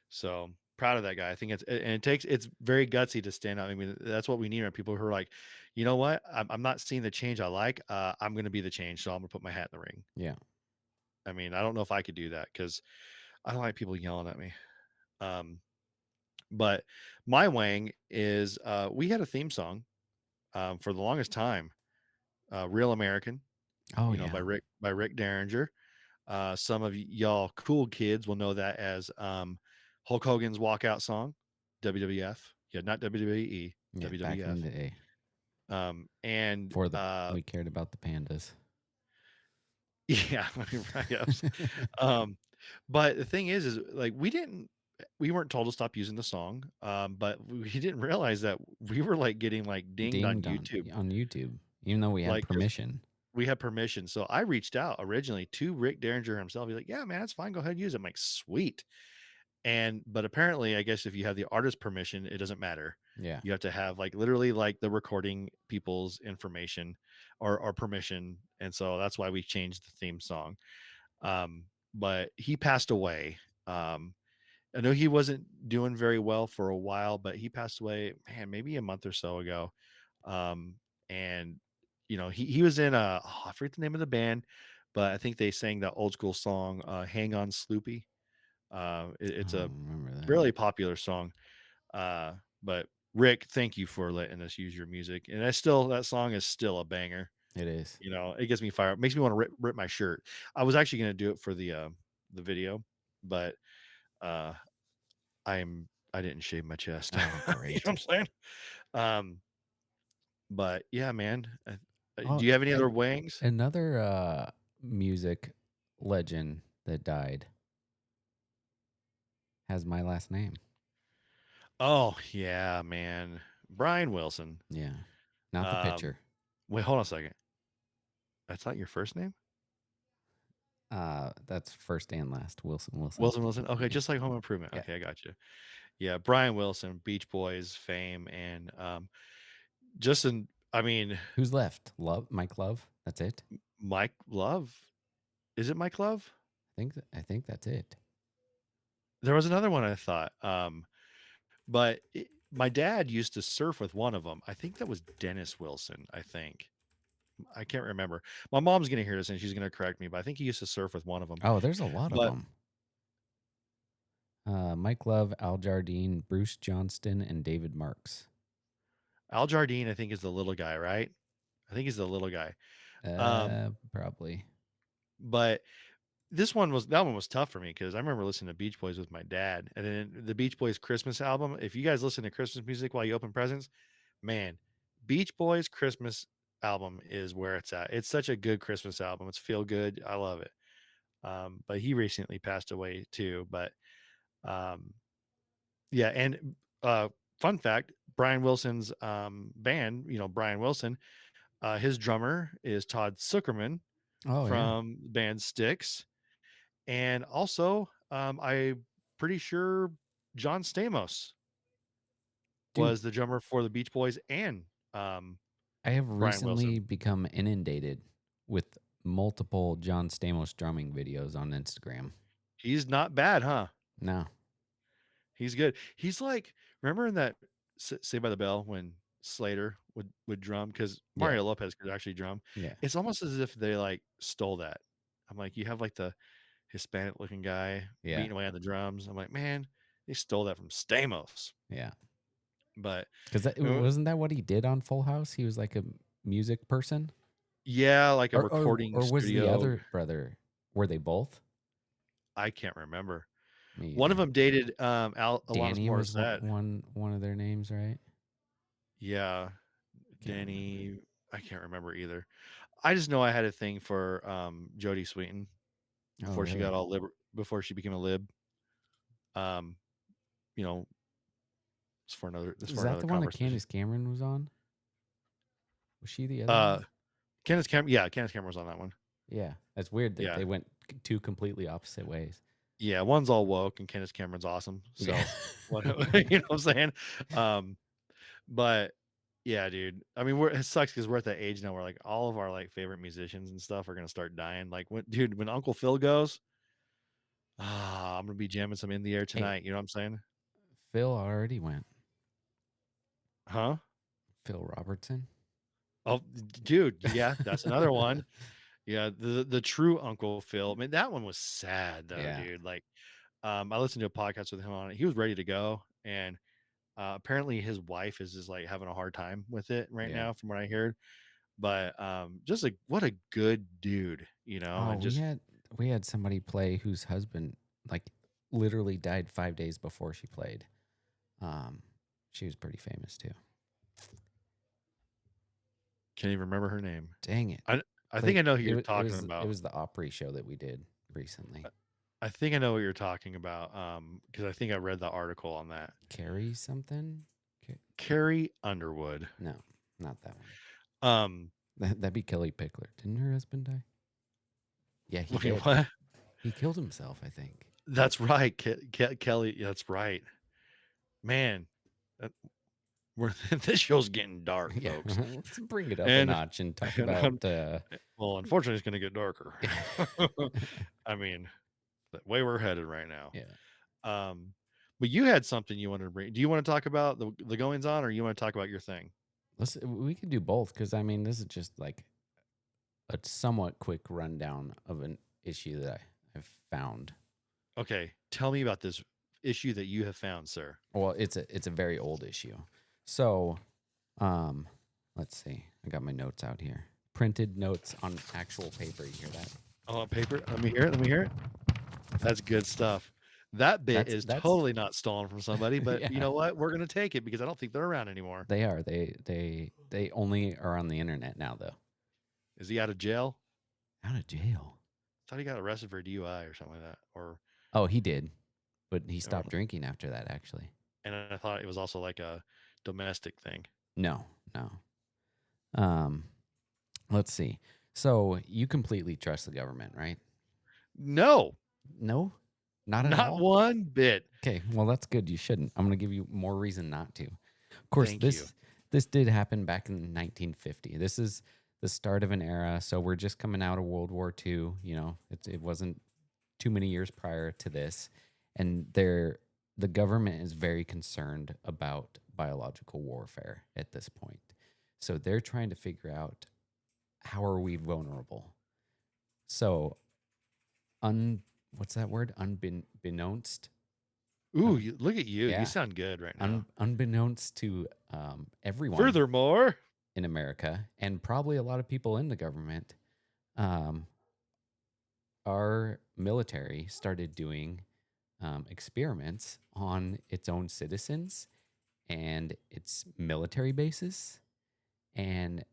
Speaker 1: so proud of that guy. I think it's very gutsy to stand up. I mean, that's what we need are people who are like, you know what, I'm not seeing the change I like. I'm going to be the change, so I'm gonna put my hat in the ring.
Speaker 2: Yeah.
Speaker 1: I mean, I don't know if I could do that because I don't like people yelling at me. Um, but my wang is we had a theme song for the longest time, "Real American,"
Speaker 2: Oh
Speaker 1: by
Speaker 2: yeah.
Speaker 1: Rick Derringer. Some of y'all cool kids will know that as Hulk Hogan's walkout song, WWF. Yeah, not WWE,
Speaker 2: Yeah. Back in
Speaker 1: WWF.
Speaker 2: the day.
Speaker 1: And
Speaker 2: Before we cared about the pandas.
Speaker 1: yeah, right. Yes. Um, but the thing is like we weren't told to stop using the song, but we didn't realize that we were like getting like dinged on
Speaker 2: Dinged
Speaker 1: YouTube,
Speaker 2: on YouTube, even though we had
Speaker 1: like because
Speaker 2: permission.
Speaker 1: we had permission. So I reached out originally to Rick Derringer himself. He's like, "Yeah, man, it's fine. Go ahead and use it." I'm like, "Sweet." But apparently, I guess if you have the artist permission, it doesn't matter.
Speaker 2: Yeah.
Speaker 1: You have to have like literally like the recording people's information or permission. And so that's why we changed the theme song. But he passed away. Um, I know he wasn't doing very well for a while, but he passed away, man, maybe a month or so ago. Um, and he was in I forget the name of the band, but I think they sang that old school song, "Hang On Sloopy."
Speaker 2: I
Speaker 1: It's a
Speaker 2: don't remember that.
Speaker 1: really popular song. But Rick, thank you for letting us use your music, and that song is still a banger.
Speaker 2: It is.
Speaker 1: You know, it gets me fired makes me wanna rip my shirt. I was actually gonna do it for the video, but, uh, I didn't shave my chest.
Speaker 2: Oh,
Speaker 1: You know what
Speaker 2: great.
Speaker 1: I'm saying? Um, but yeah, man.
Speaker 2: Oh,
Speaker 1: Do you have any other
Speaker 2: and
Speaker 1: wangs?
Speaker 2: another music legend that died has my last name.
Speaker 1: Oh, yeah, man. Brian Wilson.
Speaker 2: Yeah. Not the
Speaker 1: Um,
Speaker 2: pitcher.
Speaker 1: wait, hold on a second. That's not your first name?
Speaker 2: That's first and last. Wilson Wilson.
Speaker 1: Wilson Wilson? Okay,
Speaker 2: Yeah.
Speaker 1: just like Home Improvement.
Speaker 2: Yeah.
Speaker 1: Okay, I got you. Yeah, Brian Wilson, Beach Boys fame, and, just in I mean,
Speaker 2: Who's left? Love Mike Love. That's it.
Speaker 1: Mike Love? Is it Mike Love?
Speaker 2: I think that's it.
Speaker 1: There was another one I thought, but my dad used to surf with one of them. I think that was Dennis Wilson, I think. I can't remember. My mom's gonna hear this and she's gonna correct me, but I think he used to surf with one of them.
Speaker 2: Oh, there's a lot of
Speaker 1: But
Speaker 2: them. Mike Love, Al Jardine, Bruce Johnston, and David Marks.
Speaker 1: Al Jardine, I think, is the little guy, right? I think he's the little guy. Um,
Speaker 2: Probably.
Speaker 1: but that one was tough for me because I remember listening to Beach Boys with my dad, and then the Beach Boys Christmas album. If you guys listen to Christmas music while you open presents, man, Beach Boys Christmas album is where it's at. It's such a good Christmas album. It's feel good. I love it. But he recently passed away too. But um, yeah, and fun fact, Brian Wilson's band, Brian Wilson, his drummer is Todd Zuckerman
Speaker 2: Oh yeah,
Speaker 1: from band Styx. And also, I'm pretty sure John Stamos
Speaker 2: dude.
Speaker 1: was the drummer for the Beach Boys and um,
Speaker 2: I have
Speaker 1: Brian Wilson.
Speaker 2: recently become inundated with multiple John Stamos drumming videos on Instagram.
Speaker 1: He's not bad, huh?
Speaker 2: No.
Speaker 1: He's good. He's like, remember in that Saved by the Bell when Slater would drum because
Speaker 2: Yeah.
Speaker 1: Mario Lopez could actually drum.
Speaker 2: Yeah.
Speaker 1: It's almost as if they like stole that. I'm like, you have like the Hispanic looking guy
Speaker 2: Yeah.
Speaker 1: beating away on the drums. I'm like, man, they stole that from Stamos.
Speaker 2: Yeah.
Speaker 1: But
Speaker 2: Because that
Speaker 1: uh,
Speaker 2: wasn't that what he did on Full House? He was like a music person,
Speaker 1: yeah, like a
Speaker 2: or or
Speaker 1: recording
Speaker 2: or was the
Speaker 1: studio.
Speaker 2: other brother? Were they both?
Speaker 1: I can't remember.
Speaker 2: Me
Speaker 1: One of
Speaker 2: either.
Speaker 1: them dated Alanis
Speaker 2: Danny was one
Speaker 1: Morissette.
Speaker 2: one one of their names, right?
Speaker 1: Yeah,
Speaker 2: Can't remember.
Speaker 1: Denny. I can't remember either. I just know I had a thing for Jodie Sweetin
Speaker 2: Oh,
Speaker 1: before she got
Speaker 2: really?
Speaker 1: all before she became a lib. Um, you know, it's
Speaker 2: Is
Speaker 1: for
Speaker 2: that
Speaker 1: another
Speaker 2: the one that
Speaker 1: conversation.
Speaker 2: Candace Cameron was on? Was she the other
Speaker 1: Uh
Speaker 2: one?
Speaker 1: Candace Cameron was on that one.
Speaker 2: Yeah, that's weird that
Speaker 1: Yeah.
Speaker 2: they went two completely opposite ways.
Speaker 1: Yeah, one's all woke and Candace Cameron's awesome.
Speaker 2: Yeah.
Speaker 1: So what you know what I'm saying? Um, but yeah, dude. I mean, it sucks because we're at that age now where like all of our like favorite musicians and stuff are gonna start dying. Like when Uncle Phil goes, I'm gonna be jamming some in the air
Speaker 2: Hey,
Speaker 1: tonight. You know what I'm saying?
Speaker 2: Phil already went.
Speaker 1: Huh?
Speaker 2: Phil Robertson.
Speaker 1: Oh, dude, yeah, that's another one. Yeah, the true Uncle Phil. I mean, that one was sad though,
Speaker 2: Yeah.
Speaker 1: dude. Like, I listened to a podcast with him on it. He was ready to go, and apparently his wife is just like having a hard time with it right
Speaker 2: Yeah.
Speaker 1: now, from what I heard. But just like what a good dude,
Speaker 2: Oh,
Speaker 1: and
Speaker 2: we
Speaker 1: just
Speaker 2: had we had somebody play whose husband like literally died 5 days before she played. Um, she was pretty famous too.
Speaker 1: can't even remember her name.
Speaker 2: Dang it.
Speaker 1: I I think
Speaker 2: Played
Speaker 1: I know who
Speaker 2: it
Speaker 1: you're
Speaker 2: was it
Speaker 1: talking
Speaker 2: was it
Speaker 1: about.
Speaker 2: was the Opry show that we did recently.
Speaker 1: I think I know what you're talking about. Because I think I read the article on that.
Speaker 2: Carrie something?
Speaker 1: Carrie Underwood.
Speaker 2: No, not that one.
Speaker 1: Um,
Speaker 2: That'd be Kelly Pickler. Didn't her husband die? Yeah, he
Speaker 1: wait,
Speaker 2: did.
Speaker 1: what?
Speaker 2: He killed himself, I think.
Speaker 1: That's right, Kelly. Yeah, that's right, man. that- We're this show's getting dark,
Speaker 2: Yeah,
Speaker 1: folks,
Speaker 2: let's bring it up a
Speaker 1: and,
Speaker 2: notch and talk
Speaker 1: and
Speaker 2: about.
Speaker 1: well, unfortunately, it's going to get darker. I mean, the way we're headed right now.
Speaker 2: Yeah,
Speaker 1: Um, but you had something you wanted to bring. Do you want to talk about the goings on, or you want to talk about your thing?
Speaker 2: we could do both because I mean, this is just like a somewhat quick rundown of an issue that I've found.
Speaker 1: Okay, tell me about this issue that you have found, sir.
Speaker 2: Well, it's a very old issue. So, um, let's see. I got my notes out here. Printed notes on actual paper. You hear that?
Speaker 1: Oh, on paper. Let me hear it. Let me hear it. That's good stuff. That bit is
Speaker 2: That's
Speaker 1: totally not stolen from somebody, but you
Speaker 2: yeah.
Speaker 1: know what? We're gonna take it because I don't think they're around anymore.
Speaker 2: They are. They only are on the internet now though.
Speaker 1: Is he out of jail?
Speaker 2: Out of jail.
Speaker 1: I thought he got arrested for DUI or something like that,
Speaker 2: Oh, he did, but he
Speaker 1: or
Speaker 2: stopped drinking after that. Actually,
Speaker 1: and I thought it was also like a domestic thing.
Speaker 2: no, no. Um, let's see. So you completely trust the government, right?
Speaker 1: No,
Speaker 2: No, not at
Speaker 1: not
Speaker 2: all.
Speaker 1: one bit.
Speaker 2: Okay, well that's good. You shouldn't. I'm going to give you more reason not to. Of course,
Speaker 1: Thank you.
Speaker 2: this did happen back in 1950. This is the start of an era. So we're just coming out of World War II. You know, it wasn't too many years prior to this, and the government is very concerned about biological warfare at this point. So they're trying to figure out how are we vulnerable. So un what's that word? Unbeknownst.
Speaker 1: Ooh,
Speaker 2: Um,
Speaker 1: look at you. You
Speaker 2: yeah,
Speaker 1: sound good right now.
Speaker 2: unbeknownst to everyone
Speaker 1: Furthermore,
Speaker 2: in America and probably a lot of people in the government, um, our military started doing experiments on its own citizens and its military bases. And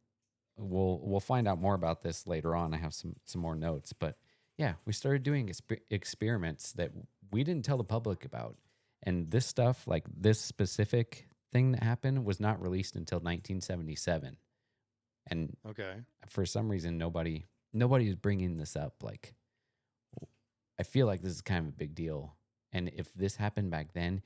Speaker 2: we'll find out more about this later on. I have some more notes, but yeah, we started doing experiments that we didn't tell the public about. And this stuff, like this specific thing that happened, was not released until 1977. And
Speaker 1: okay.
Speaker 2: for some reason, nobody is bringing this up. Like, I feel like this is kind of a big deal. And if this happened back then,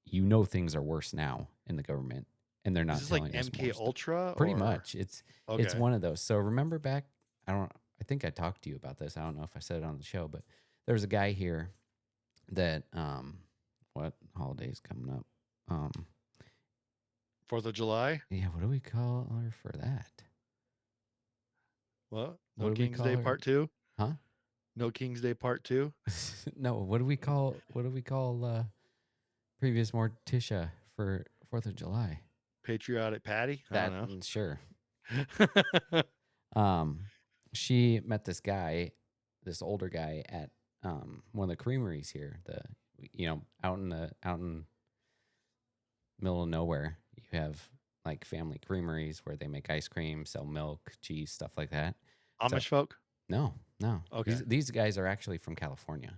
Speaker 2: you know things are worse now in the government, and they're
Speaker 1: Is
Speaker 2: not
Speaker 1: this like
Speaker 2: telling us more
Speaker 1: MK
Speaker 2: stuff.
Speaker 1: Ultra
Speaker 2: Pretty
Speaker 1: or
Speaker 2: much, it's
Speaker 1: okay?
Speaker 2: one of those. So remember back, I don't. I think I talked to you about this. I don't know if I said it on the show, but there's a guy here that what holidays coming up? Um,
Speaker 1: 4th of July?
Speaker 2: yeah, what do we call her for that?
Speaker 1: What?
Speaker 2: What
Speaker 1: No
Speaker 2: do we
Speaker 1: King's
Speaker 2: call
Speaker 1: Day
Speaker 2: her?
Speaker 1: Part 2?
Speaker 2: Huh?
Speaker 1: No King's Day Part 2?
Speaker 2: No, what do we call previous Morticia for 4th of July?
Speaker 1: Patriotic Patty? I
Speaker 2: That
Speaker 1: don't
Speaker 2: sure.
Speaker 1: know.
Speaker 2: Um, she met this guy, this older guy at one of the creameries here. Out in middle of nowhere, you have like family creameries where they make ice cream, sell milk, cheese, stuff like that. So
Speaker 1: Amish folk?
Speaker 2: no, no,
Speaker 1: Okay.
Speaker 2: these guys are actually from California.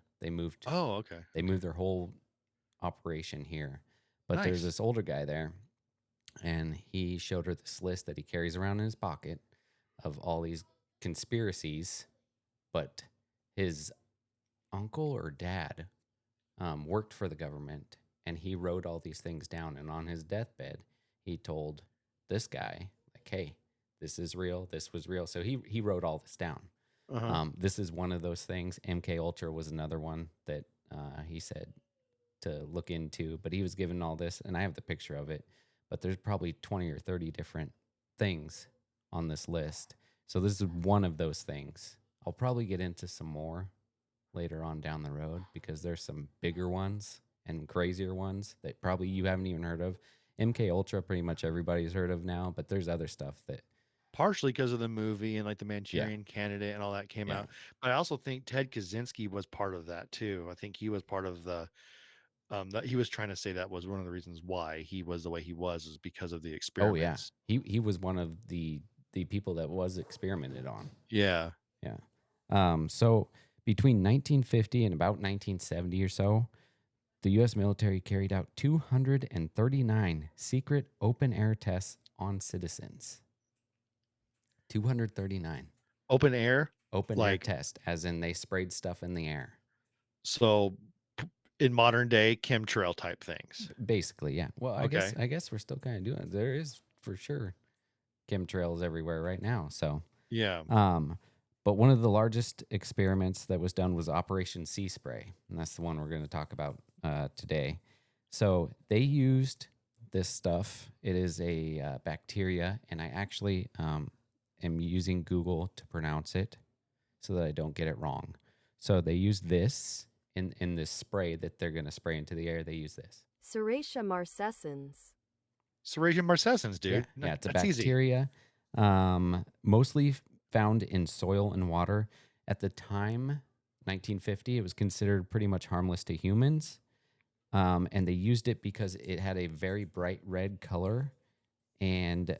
Speaker 1: Oh, okay.
Speaker 2: They
Speaker 1: Okay.
Speaker 2: moved their whole operation here. But there's
Speaker 1: Nice.
Speaker 2: this older guy there, and he showed her this list that he carries around in his pocket of all these conspiracies. But his uncle or dad worked for the government, and he wrote all these things down. And on his deathbed, he told this guy, like, "Hey, this is real. This was real." So he wrote all this down.
Speaker 1: Uh-huh.
Speaker 2: This is one of those things. MK Ultra was another one that he said to look into, but he was given all this, and I have the picture of it. But there's probably 20 or 30 different things on this list. So this is one of those things. I'll probably get into some more later on down the road because there's some bigger ones and crazier ones that probably you haven't even heard of. MK Ultra, pretty much everybody's heard of now, but there's other stuff that,
Speaker 1: Partially because of the movie and like the
Speaker 2: yeah,
Speaker 1: Manchurian Candidate and all that came
Speaker 2: yeah.
Speaker 1: out. But I also think Ted Kaczynski was part of that too. I think he was part of the that he was trying to say that was one of the reasons why he was the way he was is because of the
Speaker 2: Oh yeah,
Speaker 1: experiments.
Speaker 2: he was one of the people that was experimented on.
Speaker 1: Yeah.
Speaker 2: Yeah. So between 1950 and about 1970 or so, the U.S. military carried out 239 secret open air tests on citizens. 239
Speaker 1: Open air,
Speaker 2: open air
Speaker 1: like
Speaker 2: test, as in they sprayed stuff in the air.
Speaker 1: so in modern day chemtrail type things.
Speaker 2: Basically, yeah. Well,
Speaker 1: Okay.
Speaker 2: I guess we're still kind of doing it. There is for sure chemtrails everywhere right now. So,
Speaker 1: Yeah.
Speaker 2: um, but one of the largest experiments that was done was Operation Sea Spray, and that's the one we're going to talk about today. So they used this stuff. It is a bacteria, and I actually am using Google to pronounce it so that I don't get it wrong. So they use this in this spray that they're going to spray into the air. They use this.
Speaker 3: Serratia marcescens.
Speaker 1: Serratia marcescens,
Speaker 2: Yeah,
Speaker 1: dude.
Speaker 2: yeah, it's a
Speaker 1: That's easy.
Speaker 2: bacteria, mostly found in soil and water. At the time, 1950, it was considered pretty much harmless to humans, and they used it because it had a very bright red color, and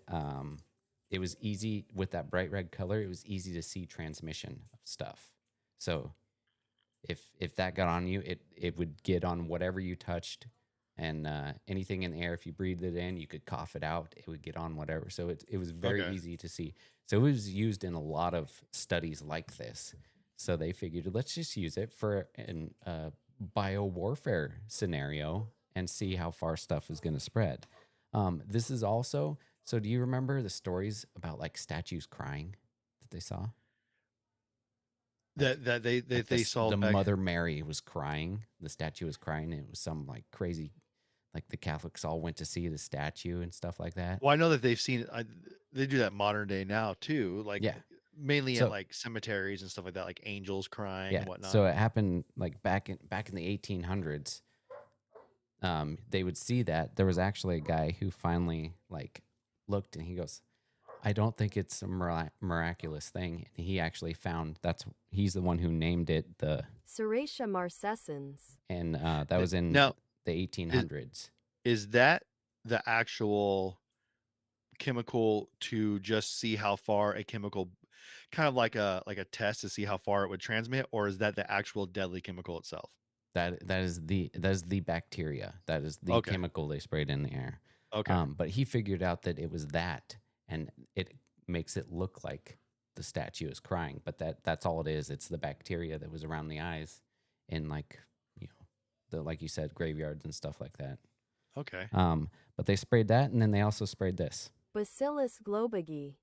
Speaker 2: it was easy with that bright red color. It was easy to see transmission of stuff. So if that got on you, it would get on whatever you touched, and anything in the air. If you breathed it in, you could cough it out. It would get on whatever. So it was very
Speaker 1: Okay.
Speaker 2: easy to see. So it was used in a lot of studies like this. So they figured, let's just use it for an bio warfare scenario and see how far stuff is going to spread. This is also, so do you remember the stories about like statues crying that they saw?
Speaker 1: That
Speaker 2: Like
Speaker 1: they
Speaker 2: this,
Speaker 1: saw
Speaker 2: the
Speaker 1: back.
Speaker 2: Mother Mary was crying. The statue was crying. And it was some like crazy, like the Catholics all went to see the statue and stuff like that.
Speaker 1: Well, I know that they've seen it. They do that modern day now too, like
Speaker 2: Yeah.
Speaker 1: mainly at
Speaker 2: So
Speaker 1: like cemeteries and stuff like that, like angels crying
Speaker 2: yeah.
Speaker 1: and whatnot.
Speaker 2: So it happened like back in the 1800s. They would see that there was actually a guy who finally like looked and he goes, I don't think it's a miraculous thing. And he actually found he's the one who named it
Speaker 3: Serratia marcescens.
Speaker 2: and that was in
Speaker 1: Now,
Speaker 2: the
Speaker 1: is
Speaker 2: 1800s.
Speaker 1: is that the actual chemical to just see how far a chemical, kind of like a test to see how far it would transmit, or is that the actual deadly chemical itself?
Speaker 2: That is the bacteria. That is the
Speaker 1: Okay.
Speaker 2: chemical they sprayed in the air.
Speaker 1: Okay.
Speaker 2: But he figured out that it was that, and it makes it look like the statue is crying. But that's all it is. It's the bacteria that was around the eyes, in like you know the like you said graveyards and stuff like that.
Speaker 1: Okay.
Speaker 2: But they sprayed that, and then they also sprayed this.
Speaker 3: Bacillus globigi.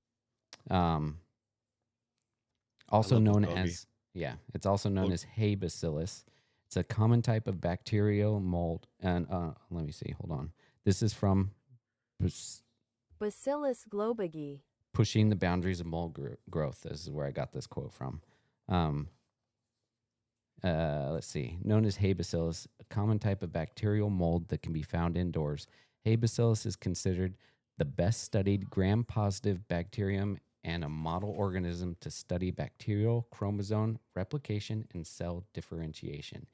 Speaker 2: Um,
Speaker 1: I
Speaker 2: also
Speaker 1: love
Speaker 2: known
Speaker 1: Wegovy.
Speaker 2: as yeah, it's also known
Speaker 1: Well,
Speaker 2: as hay bacillus. It's a common type of bacterial mold. And let me see. Hold on. This is from
Speaker 3: Bacillus globigi.
Speaker 2: Pushing the Boundaries of Mold Growth. This is where I got this quote from. Um, let's see. Known as hay bacillus, a common type of bacterial mold that can be found indoors. Hay bacillus is considered the best studied gram-positive bacterium and a model organism to study bacterial chromosome replication and cell differentiation.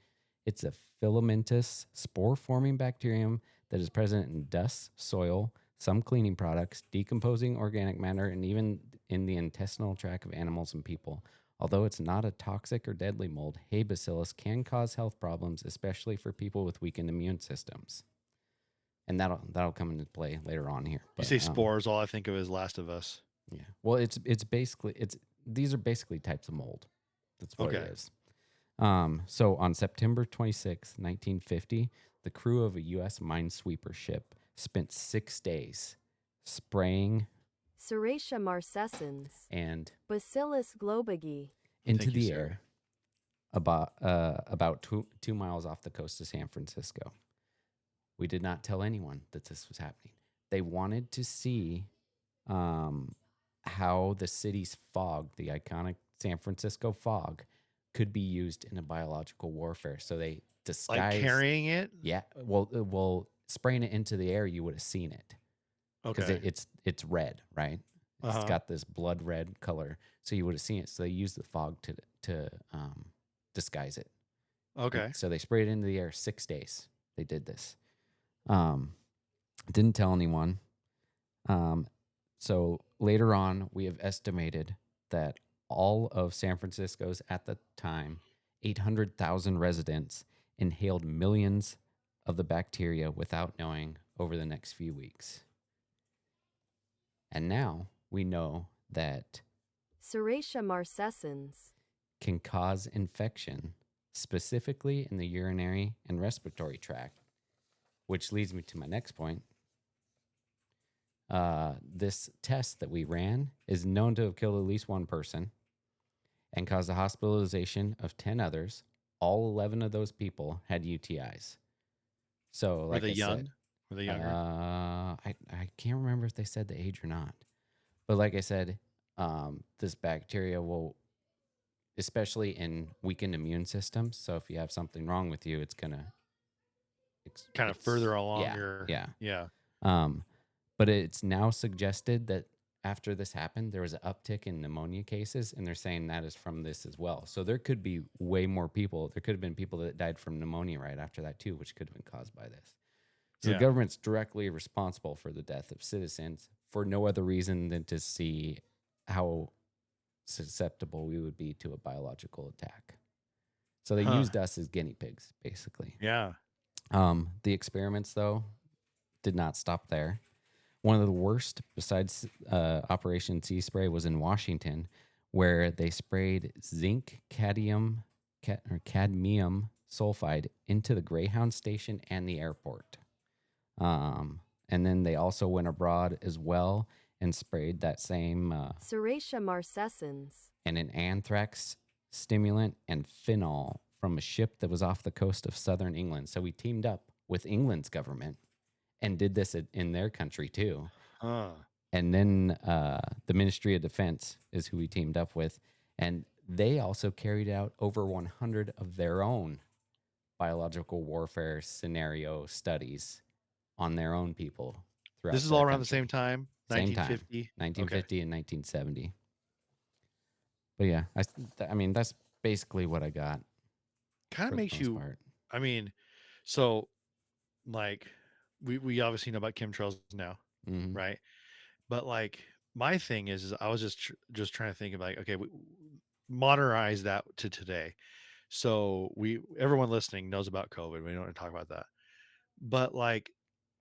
Speaker 2: It's a filamentous, spore-forming bacterium that is present in dust, soil, some cleaning products, decomposing organic matter, and even in the intestinal tract of animals and people. Although it's not a toxic or deadly mold, hay bacillus can cause health problems, especially for people with weakened immune systems. And that'll come into play later on here.
Speaker 1: you
Speaker 2: But
Speaker 1: say spores, all I think of is Last of Us.
Speaker 2: yeah, well, it's basically these are basically types of mold. That's what it
Speaker 1: Okay.
Speaker 2: is. So on September 26th, 1950, the crew of a U.S. minesweeper ship spent 6 days spraying
Speaker 3: Serratia marcescens.
Speaker 2: and
Speaker 3: Bacillus globigi.
Speaker 2: into
Speaker 1: Thank you,
Speaker 2: the
Speaker 1: Sarah.
Speaker 2: air about 2 miles off the coast of San Francisco. We did not tell anyone that this was happening. They wanted to see how the city's fog, the iconic San Francisco fog, could be used in a biological warfare. So they
Speaker 1: Like
Speaker 2: disguised,
Speaker 1: carrying it?
Speaker 2: yeah, well, spraying it into the air, you would have seen it because
Speaker 1: Okay.
Speaker 2: it's red, right? It's
Speaker 1: Uh-huh.
Speaker 2: got this blood red color, so you would have seen it. So they used the fog to disguise it, and
Speaker 1: Okay.
Speaker 2: so they sprayed it into the air 6 days. They did this. Um, didn't tell anyone. So later on, we have estimated that all of San Francisco's at the time 800,000 residents inhaled millions of the bacteria without knowing over the next few weeks. And now we know that
Speaker 3: Serratia marcescens.
Speaker 2: can cause infection, specifically in the urinary and respiratory tract, which leads me to my next point. This test that we ran is known to have killed at least one person and caused the hospitalization of 10 others. All 11 of those people had UTIs. So,
Speaker 1: Were
Speaker 2: like
Speaker 1: they
Speaker 2: I said,
Speaker 1: young? Were they younger?
Speaker 2: I can't remember if they said the age or not. But like I said, this bacteria will, especially in weakened immune systems. So if you have something wrong with you, it's gonna,
Speaker 1: Kind of further along
Speaker 2: yeah,
Speaker 1: your
Speaker 2: yeah.
Speaker 1: yeah.
Speaker 2: Um, but it's now suggested that after this happened, there was an uptick in pneumonia cases, and they're saying that is from this as well. So there could be way more people. There could have been people that died from pneumonia right after that too, which could have been caused by this. So the
Speaker 1: Yeah.
Speaker 2: government's directly responsible for the death of citizens for no other reason than to see how susceptible we would be to a biological attack. So they
Speaker 1: Huh.
Speaker 2: used us as guinea pigs, basically.
Speaker 1: Yeah.
Speaker 2: The experiments, though, did not stop there. One of the worst, besides Operation Sea Spray, was in Washington, where they sprayed zinc cadmium sulfide into the Greyhound station and the airport. And then they also went abroad as well and sprayed that same
Speaker 3: Serratia marcescens.
Speaker 2: and an anthrax stimulant and phenol from a ship that was off the coast of southern England. So we teamed up with England's government and did this in their country too.
Speaker 1: Huh.
Speaker 2: And then the Ministry of Defense is who we teamed up with. And they also carried out over 100 of their own biological warfare scenario studies on their own people
Speaker 1: This
Speaker 2: throughout
Speaker 1: is
Speaker 2: their
Speaker 1: all around the
Speaker 2: country.
Speaker 1: same time,
Speaker 2: Same time,
Speaker 1: 1950. Okay.
Speaker 2: 1950 and 1970. But yeah, I mean, that's basically what I got
Speaker 1: Kind of
Speaker 2: for the
Speaker 1: makes
Speaker 2: most
Speaker 1: you,
Speaker 2: part.
Speaker 1: I mean, so like we obviously know about chemtrails now,
Speaker 2: Hmm.
Speaker 1: right? But like my thing is I was just trying to think of like, okay, modernize that to today. So everyone listening knows about COVID. We don't want to talk about that. But like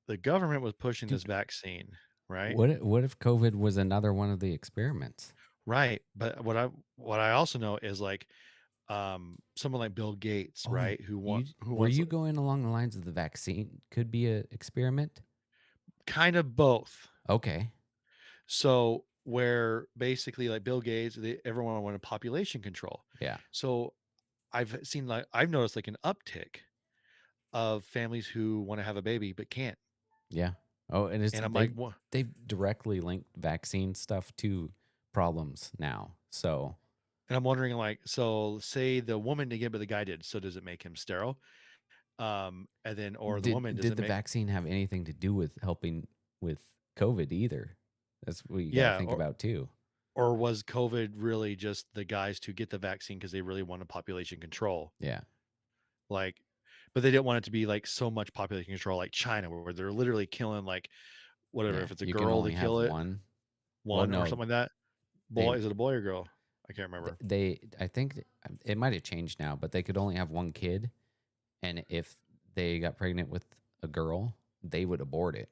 Speaker 1: the government was pushing this
Speaker 2: Dude,
Speaker 1: vaccine, right?
Speaker 2: what if COVID was another one of the experiments?
Speaker 1: Right. But what I also know is like someone like Bill Gates,
Speaker 2: Oh,
Speaker 1: right? Who
Speaker 2: were
Speaker 1: wants
Speaker 2: you going along the lines of the vaccine could be an experiment?
Speaker 1: kind of both.
Speaker 2: Okay.
Speaker 1: So where basically like Bill Gates, everyone wanted population control.
Speaker 2: Yeah.
Speaker 1: So I've noticed like an uptick of families who want to have a baby but can't.
Speaker 2: Yeah. Oh, and
Speaker 1: And I'm like, what?
Speaker 2: they've directly linked vaccine stuff to problems now. So
Speaker 1: And I'm wondering, like, so say the woman didn't get, but the guy did. So does it make him sterile? And then, or the woman does
Speaker 2: did
Speaker 1: it
Speaker 2: the
Speaker 1: make?
Speaker 2: vaccine have anything to do with helping with COVID either? That's what you got to
Speaker 1: Yeah,
Speaker 2: think about too.
Speaker 1: or was COVID really just the guys to get the vaccine because they really wanted population control?
Speaker 2: Yeah.
Speaker 1: Like, but they didn't want it to be like so much population control, like China, where they're literally killing like whatever.
Speaker 2: Yeah.
Speaker 1: If it's a
Speaker 2: You can
Speaker 1: girl, they
Speaker 2: only have
Speaker 1: kill it
Speaker 2: one. Well,
Speaker 1: one or
Speaker 2: no,
Speaker 1: something like that. Boy,
Speaker 2: they
Speaker 1: is it a boy or girl? I can't remember.
Speaker 2: I think it might have changed now, but they could only have one kid, and if they got pregnant with a girl, they would abort it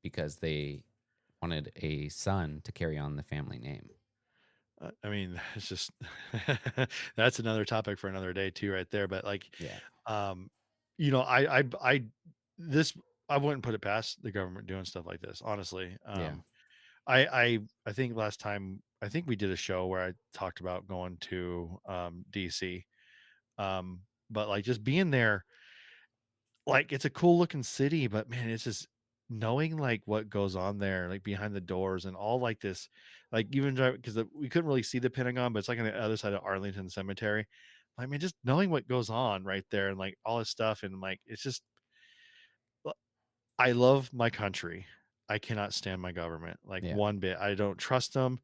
Speaker 2: because they wanted a son to carry on the family name.
Speaker 1: I mean, it's just that's another topic for another day too, right there. But like,
Speaker 2: Yeah.
Speaker 1: um, this I wouldn't put it past the government doing stuff like this. Honestly,
Speaker 2: Yeah.
Speaker 1: I think last time I think we did a show where I talked about going to DC, but like just being there, like it's a cool looking city, but man, it's just knowing like what goes on there, like behind the doors and all like this, like even because we couldn't really see the Pentagon, but it's like on the other side of Arlington Cemetery. I mean, just knowing what goes on right there and like all this stuff, and like it's just, uh, I love my country. I cannot stand my government like
Speaker 2: Yeah.
Speaker 1: one bit. I don't trust them.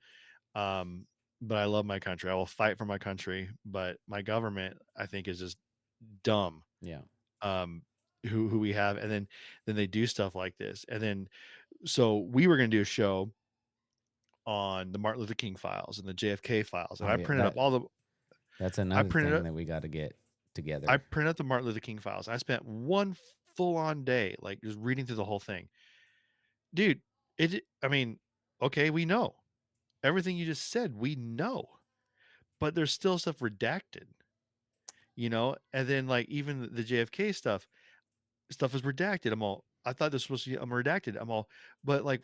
Speaker 1: Um, but I love my country. I will fight for my country. But my government, I think, is just dumb.
Speaker 2: Yeah.
Speaker 1: um who we have, and then they do stuff like this, and then so we were going to do a show on the Martin Luther King files and the JFK files, and
Speaker 2: Oh yeah. That's
Speaker 1: I
Speaker 2: another
Speaker 1: printed
Speaker 2: thing
Speaker 1: up
Speaker 2: that we got to get
Speaker 1: I
Speaker 2: together.
Speaker 1: printed up the Martin Luther King files. I spent one full on day like just reading through the whole thing, dude. I mean, okay, we know everything you just said, we know, but there's still stuff redacted, and then like even the JFK stuff is redacted. I thought this was redacted. But like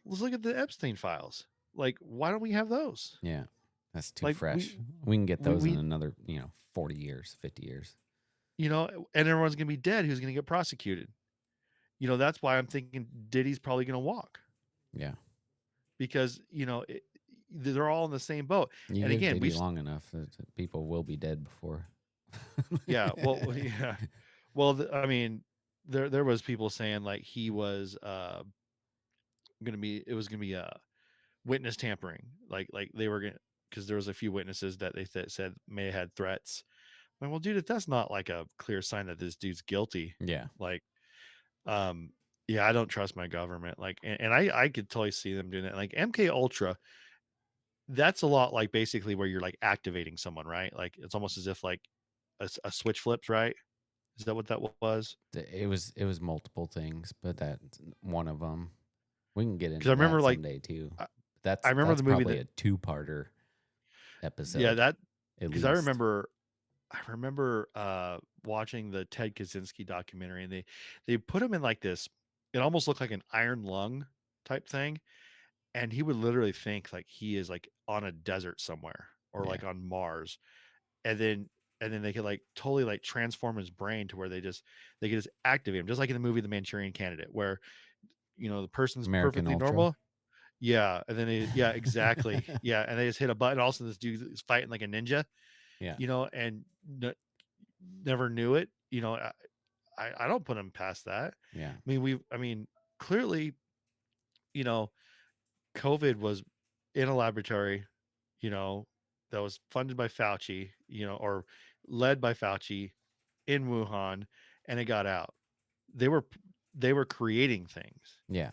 Speaker 1: let's look at the Epstein files. Like, why don't we have those?
Speaker 2: Yeah. That's too
Speaker 1: Like
Speaker 2: fresh. We can get those in
Speaker 1: we
Speaker 2: another, 40 years, 50 years.
Speaker 1: and everyone's gonna be dead. Who's gonna get prosecuted? That's why I'm thinking Diddy's probably gonna walk
Speaker 2: Yeah.
Speaker 1: because they're all in the same boat.
Speaker 2: You
Speaker 1: And
Speaker 2: give
Speaker 1: again,
Speaker 2: Diddy long enough, people will be dead before.
Speaker 1: yeah, well, yeah, well, I mean, there was people saying like he was gonna be it was gonna be witness tampering, like they were gonna because there was a few witnesses that they said may have had threats. I'm like, well, dude, if that's not like a clear sign that this dude's guilty,
Speaker 2: Yeah.
Speaker 1: like, um, yeah, I don't trust my government. Like, and I could totally see them doing that. Like MK Ultra, that's a lot like basically where you're like activating someone, right? Like it's almost as if like a switch flips, right? Is that what that was?
Speaker 2: It was multiple things, but that's one of them. We can get
Speaker 1: Because I
Speaker 2: into
Speaker 1: remember
Speaker 2: that
Speaker 1: like
Speaker 2: someday too.
Speaker 1: I, I
Speaker 2: That's
Speaker 1: remember
Speaker 2: that's
Speaker 1: the movie
Speaker 2: probably
Speaker 1: that
Speaker 2: a two-parter
Speaker 1: yeah,
Speaker 2: episode
Speaker 1: that
Speaker 2: at
Speaker 1: because I
Speaker 2: least.
Speaker 1: remember watching the Ted Kaczynski documentary, and they put him in like this. It almost looked like an iron lung type thing, and he would literally think like he is like on a desert somewhere or
Speaker 2: Yeah.
Speaker 1: like on Mars, and then they could like totally like transform his brain to where they could just activate him, just like in the movie The Manchurian Candidate, where the person's
Speaker 2: American
Speaker 1: perfectly
Speaker 2: Ultra.
Speaker 1: normal. Yeah, and then yeah, exactly. Yeah, and they just hit a button. Also, this dude is fighting like a ninja,
Speaker 2: Yeah.
Speaker 1: and never knew it. I don't put him past that.
Speaker 2: Yeah.
Speaker 1: I mean, clearly, you know, COVID was in a laboratory, you know, that was funded by Fauci, or led by Fauci in Wuhan, and it got out. They were they were creating things.
Speaker 2: Yeah.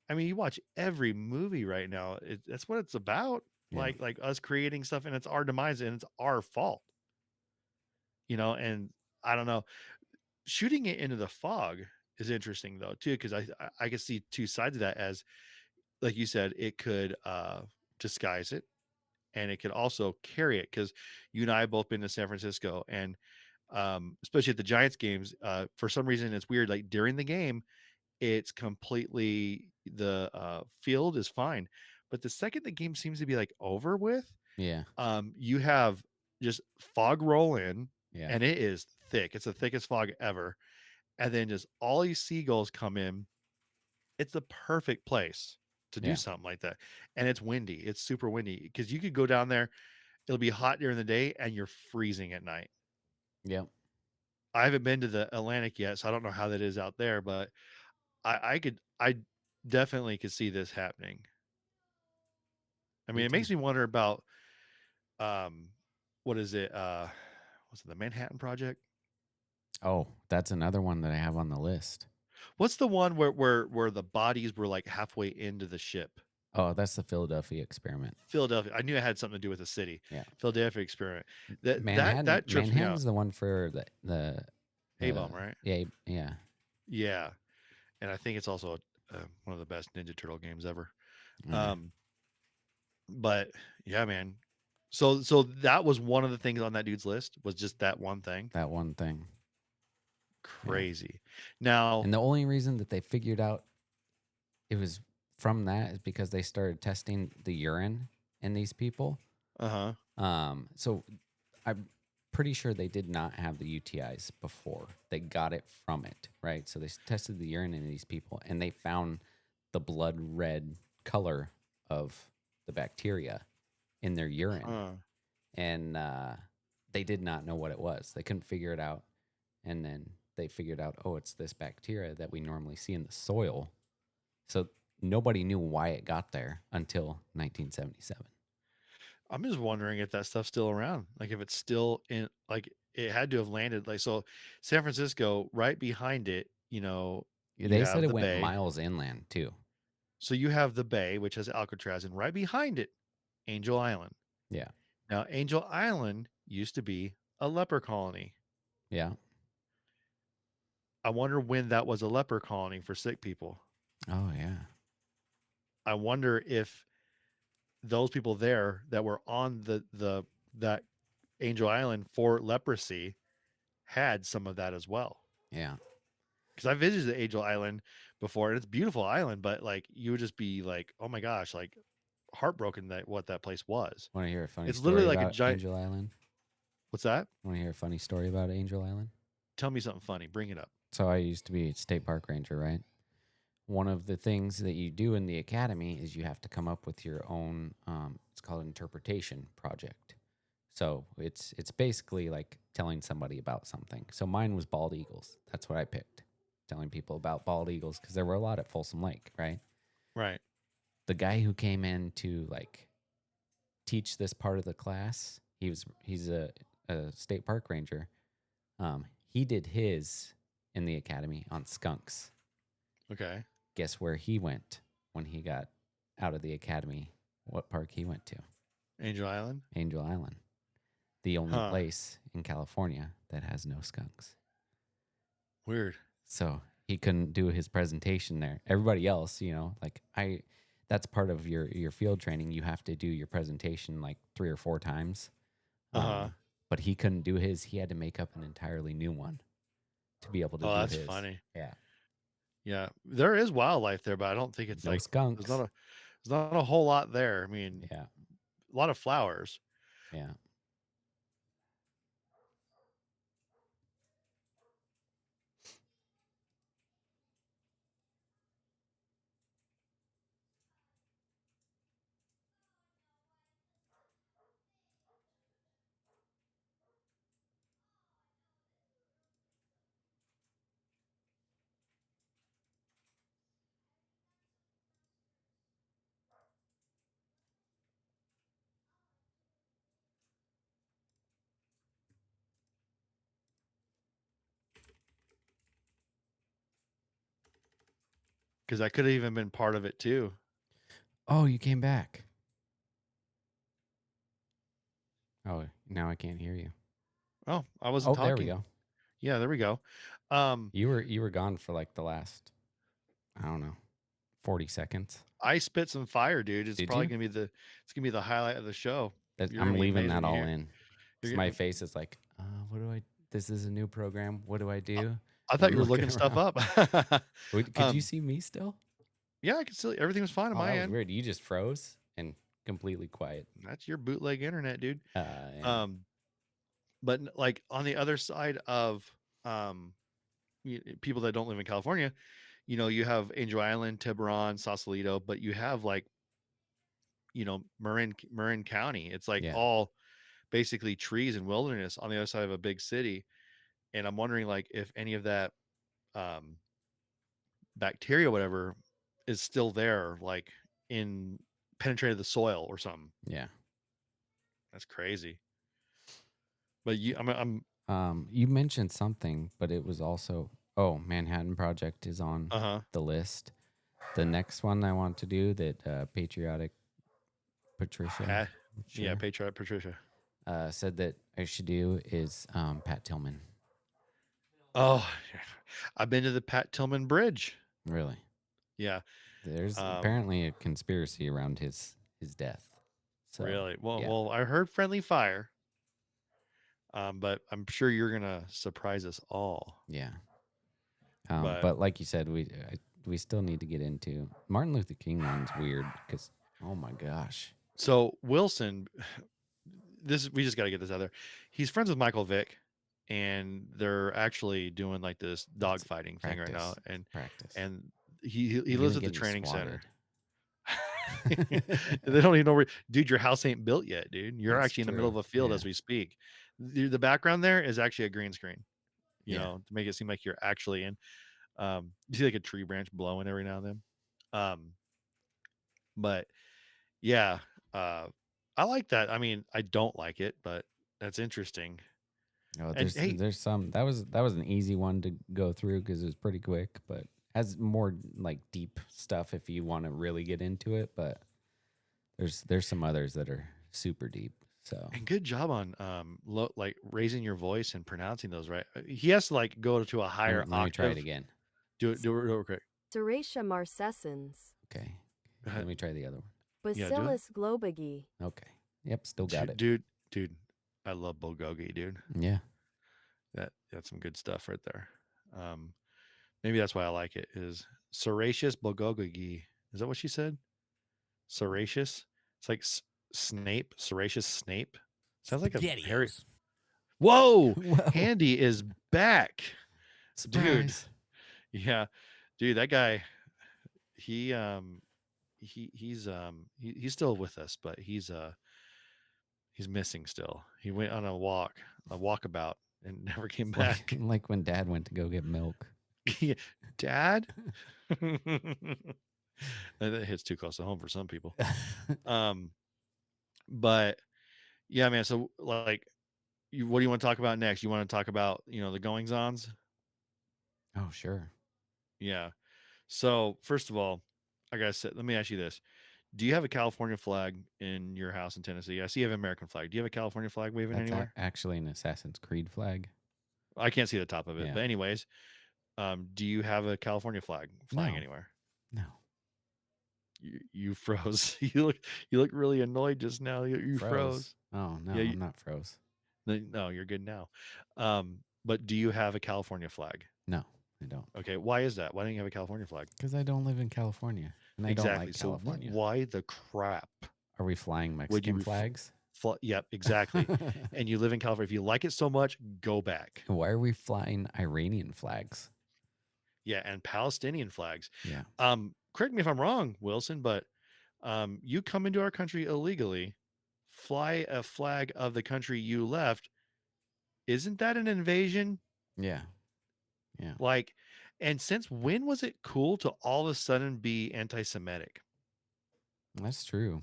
Speaker 1: I mean, you watch every movie right now. That's what it's about.
Speaker 2: Yeah.
Speaker 1: Like us creating stuff, and it's our demise, and it's our fault. And I don't know. Shooting it into the fog is interesting though too, because I can see two sides of that. As like you said, it could disguise it, and it could also carry it, because you and I have both been to San Francisco, and especially at the Giants games, for some reason it's weird, like during the game it's completely the field is fine, but the second the game seems to be like over with,
Speaker 2: Yeah.
Speaker 1: you have just fog roll in,
Speaker 2: Yeah.
Speaker 1: and it is thick. It's the thickest fog ever, and then just all these seagulls come in. It's the perfect place to do
Speaker 2: Yeah.
Speaker 1: something like that. And it's windy. It's super windy, because you could go down there. It'll be hot during the day and you're freezing at night.
Speaker 2: Yep.
Speaker 1: I haven't been to the Atlantic yet, so I don't know how that is out there, but I definitely could see this happening. I
Speaker 2: Me
Speaker 1: mean, it
Speaker 2: too.
Speaker 1: makes me wonder about um what is it? Was it the Manhattan Project?
Speaker 2: Oh, that's another one that I have on the list.
Speaker 1: What's the one where the bodies were like halfway into the ship?
Speaker 2: Oh, that's the Philadelphia experiment.
Speaker 1: Philadelphia. I knew it had something to do with the city.
Speaker 2: Yeah.
Speaker 1: Philadelphia experiment. That
Speaker 2: Manhattan
Speaker 1: that trips me out.
Speaker 2: Manhattan's the one for
Speaker 1: A
Speaker 2: the
Speaker 1: bomb, right?
Speaker 2: yeah, yeah.
Speaker 1: Yeah, and I think it's also one of the best Ninja Turtle games ever.
Speaker 2: Yeah.
Speaker 1: Um, but yeah, man. So that was one of the things on that dude's list, was just that one thing.
Speaker 2: That one thing. Yeah.
Speaker 1: Crazy. Now,
Speaker 2: And the only reason that they figured out it was from that is because they started testing the urine in these people.
Speaker 1: uh-huh.
Speaker 2: So I'm pretty sure they did not have the UTIs before. They got it from it, right? So they tested the urine in these people and they found the blood red color of the bacteria in their urine.
Speaker 1: Huh.
Speaker 2: And they did not know what it was. They couldn't figure it out. And then they figured out, oh, it's this bacteria that we normally see in the soil. So nobody knew why it got there until 1977.
Speaker 1: I'm just wondering if that stuff's still around. Like if it's still in, like it had to have landed. Like, so San Francisco, right behind it, you
Speaker 2: They said
Speaker 1: have
Speaker 2: it
Speaker 1: the
Speaker 2: went
Speaker 1: bay.
Speaker 2: miles inland too.
Speaker 1: So you have the bay, which has Alcatraz, and right behind it, Angel Island.
Speaker 2: Yeah.
Speaker 1: Now, Angel Island used to be a leper colony.
Speaker 2: Yeah.
Speaker 1: I wonder when that was a leper colony for sick people.
Speaker 2: Oh, yeah.
Speaker 1: I wonder if those people there that were on the that Angel Island for leprosy had some of that as well.
Speaker 2: Yeah.
Speaker 1: Because I visited Angel Island before, and it's a beautiful island, but like you would just be like, oh my gosh, like heartbroken that what that place was.
Speaker 2: Want to hear a funny
Speaker 1: It's literally
Speaker 2: story
Speaker 1: like a
Speaker 2: about
Speaker 1: giant.
Speaker 2: Angel Island?
Speaker 1: What's that?
Speaker 2: Want to hear a funny story about Angel Island?
Speaker 1: Tell me something funny. Bring it up.
Speaker 2: So I used to be a state park ranger, right? one of the things that you do in the academy is you have to come up with your own. It's called an interpretation project. So it's basically like telling somebody about something. So mine was bald eagles. That's what I picked. Telling people about bald eagles because there were a lot at Folsom Lake, right?
Speaker 1: Right.
Speaker 2: The guy who came in to like teach this part of the class, he's a state park ranger. He did his in the academy on skunks.
Speaker 1: Okay.
Speaker 2: Guess where he went when he got out of the academy? What park he went to?
Speaker 1: Angel Island.
Speaker 2: Angel Island, the only
Speaker 1: Huh.
Speaker 2: place in California that has no skunks.
Speaker 1: Weird.
Speaker 2: So he couldn't do his presentation there. Everybody else, that's part of your field training. You have to do your presentation like 3 or 4 times.
Speaker 1: Uh-huh.
Speaker 2: But he couldn't do his. He had to make up an entirely new one to be able to
Speaker 1: Oh,
Speaker 2: do
Speaker 1: that's
Speaker 2: his.
Speaker 1: funny.
Speaker 2: Yeah.
Speaker 1: Yeah. There is wildlife there, but I don't think it's
Speaker 2: No
Speaker 1: like
Speaker 2: skunks.
Speaker 1: there's not a whole lot there. I mean,
Speaker 2: Yeah.
Speaker 1: a lot of flowers.
Speaker 2: Yeah.
Speaker 1: Because I could have even been part of it too.
Speaker 2: Oh, you came back. Oh, now I can't hear you.
Speaker 1: Oh, I wasn't
Speaker 2: Oh, there we
Speaker 1: talking.
Speaker 2: go.
Speaker 1: Yeah, there we go. Um,
Speaker 2: You were gone for like the last, I don't know, 40 seconds.
Speaker 1: I spit some fire, dude.
Speaker 2: Did you?
Speaker 1: It's gonna be the highlight of the show. You're
Speaker 2: I'm
Speaker 1: gonna be
Speaker 2: leaving
Speaker 1: amazed when
Speaker 2: that
Speaker 1: you
Speaker 2: all
Speaker 1: hear.
Speaker 2: in.
Speaker 1: You're
Speaker 2: Because my
Speaker 1: getting,
Speaker 2: face is like, what do I, this is a new program. What do I do?
Speaker 1: I
Speaker 2: And
Speaker 1: thought
Speaker 2: I'm
Speaker 1: you were
Speaker 2: looking
Speaker 1: looking stuff
Speaker 2: around.
Speaker 1: up.
Speaker 2: Could you see me still?
Speaker 1: Yeah, I could still. Everything was fine on
Speaker 2: Oh,
Speaker 1: my
Speaker 2: that was
Speaker 1: end.
Speaker 2: weird. You just froze and completely quiet.
Speaker 1: That's your bootleg internet, dude.
Speaker 2: Yeah.
Speaker 1: Um, but like on the other side of um people that don't live in California, you have Angel Island, Tiburon, Sausalito, but you have like Marin County. It's like
Speaker 2: Yeah.
Speaker 1: all basically trees and wilderness on the other side of a big city. And I'm wondering like if any of that um bacteria, whatever, is still there, like in penetrated the soil or something.
Speaker 2: Yeah.
Speaker 1: That's crazy. But I'm
Speaker 2: You mentioned something, but it was also, Manhattan Project is on
Speaker 1: uh-huh.
Speaker 2: the list. The next one I want to do that Patriotic Patricia,
Speaker 1: Pat, yeah,
Speaker 2: sure,
Speaker 1: Patricia.
Speaker 2: said that I should do is Pat Tillman.
Speaker 1: Oh, I've been to the Pat Tillman Bridge.
Speaker 2: Really?
Speaker 1: Yeah.
Speaker 2: There's apparently a conspiracy around his death. So
Speaker 1: Really? Well,
Speaker 2: yeah,
Speaker 1: I heard friendly fire. But I'm sure you're gonna surprise us all.
Speaker 2: yeah.
Speaker 1: But
Speaker 2: But like you said, we still need to get into Martin Luther King one's weird because oh my gosh,
Speaker 1: so Wilson, we just got to get this out there. He's friends with Michael Vick, and they're actually doing like this dog
Speaker 2: it's
Speaker 1: fighting thing right now,
Speaker 2: practice, it's practice.
Speaker 1: and he
Speaker 2: You're
Speaker 1: lives
Speaker 2: gonna
Speaker 1: at the
Speaker 2: get me
Speaker 1: training center.
Speaker 2: swatted.
Speaker 1: They don't even know where, dude. Your house ain't built yet, dude. You're
Speaker 2: That's
Speaker 1: actually in the middle
Speaker 2: true.
Speaker 1: of a field
Speaker 2: Yeah,
Speaker 1: as we speak. The background there is actually a green screen,
Speaker 2: yeah.
Speaker 1: to make it seem like you're actually in. You see like a tree branch blowing every now and then. Um, but yeah, uh, I like that. I mean, I don't like it, but that's interesting.
Speaker 2: Oh,
Speaker 1: And hey,
Speaker 2: there's some that was an easy one to go through because it was pretty quick, but has more like deep stuff if you want to really get into it. But there's some others that are super deep. So
Speaker 1: and good job on like raising your voice and pronouncing those right. He has to like go to a higher
Speaker 2: let me try it
Speaker 1: octave.
Speaker 2: again.
Speaker 1: Do it real quick.
Speaker 3: Serratia marcescens.
Speaker 2: Okay,
Speaker 1: Go
Speaker 2: let
Speaker 1: ahead.
Speaker 2: me try the other one.
Speaker 1: Yeah, do it.
Speaker 3: Bacillus globigi.
Speaker 2: Okay, yep, still got it.
Speaker 1: Dude, I love bulgogi, dude.
Speaker 2: Yeah,
Speaker 1: That's some good stuff right there. Um, maybe that's why I like it. Is Serracious bulgogi? Is that what she said? Serracious. It's like Snape. Serracious Snape. Sounds like a Harry.
Speaker 4: SpaghettiOs.
Speaker 1: Whoa,
Speaker 2: whoa,
Speaker 1: Handy is back, dude.
Speaker 2: surprise!
Speaker 1: Yeah, dude, that guy. he he's still with us, but he's missing still. He went on a walkabout, and never came
Speaker 2: It's like
Speaker 1: back.
Speaker 2: like when Dad went to go get milk.
Speaker 1: Yeah, Dad. That hits too close to home for some people. Um, but yeah, man. So like, what do you want to talk about next? You want to talk about the goings ons?
Speaker 2: Oh, sure.
Speaker 1: Yeah. So first of all, I gotta say, let me ask you this: do you have a California flag in your house in Tennessee? I see you have an American flag. Do you have a California flag waving
Speaker 2: That's
Speaker 1: anywhere?
Speaker 2: actually an Assassin's Creed flag.
Speaker 1: I can't see the top of it,
Speaker 2: Yeah.
Speaker 1: but anyways, do you have a California flag flying
Speaker 2: No,
Speaker 1: anywhere?
Speaker 2: no.
Speaker 1: You froze. You look really annoyed just now. You
Speaker 2: Froze.
Speaker 1: froze.
Speaker 2: Oh, no,
Speaker 1: Yeah.
Speaker 2: I'm not froze.
Speaker 1: No, you're good now. But do you have a California flag?
Speaker 2: No, I don't.
Speaker 1: Okay. Why is that? Why don't you have a California flag?
Speaker 2: Because I don't live in California and I don't
Speaker 1: Exactly.
Speaker 2: like
Speaker 1: So
Speaker 2: California.
Speaker 1: why the crap
Speaker 2: Are we flying
Speaker 1: would you
Speaker 2: Mexican flags?
Speaker 1: Yep, exactly. And you live in California. If you like it so much, go back.
Speaker 2: Why are we flying Iranian flags?
Speaker 1: Yeah, and Palestinian flags.
Speaker 2: Yeah.
Speaker 1: Correct me if I'm wrong, Wilson, but you come into our country illegally, fly a flag of the country you left. Isn't that an invasion?
Speaker 2: Yeah. Yeah.
Speaker 1: Like, and since when was it cool to all of a sudden be anti-Semitic?
Speaker 2: That's true.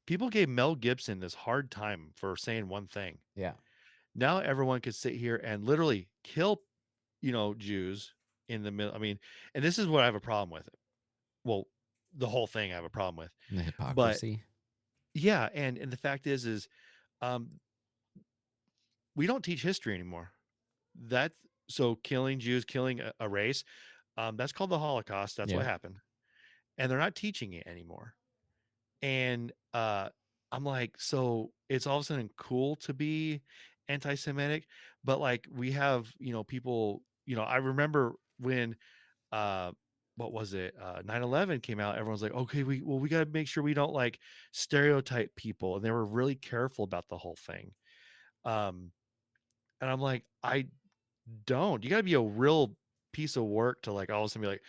Speaker 1: People gave Mel Gibson this hard time for saying one thing.
Speaker 2: Yeah.
Speaker 1: Now everyone could sit here and literally kill, Jews in the middle. I mean, and this is what I have a problem with. Well, the whole thing I have a problem with.
Speaker 2: The
Speaker 1: But
Speaker 2: hypocrisy.
Speaker 1: yeah, and the fact is um we don't teach history anymore. That's so killing Jews, killing a race, that's called the Holocaust. That's what
Speaker 2: Yep.
Speaker 1: happened. And they're not teaching it anymore. And I'm like, so it's all of a sudden cool to be anti-Semitic, but like we have, people, I remember when uh what was it? 9/11 came out, everyone's like, okay, we got to make sure we don't like stereotype people. And they were really careful about the whole thing. Um, and I'm like, I don't. You got to be a real piece of work to like all of a sudden be like,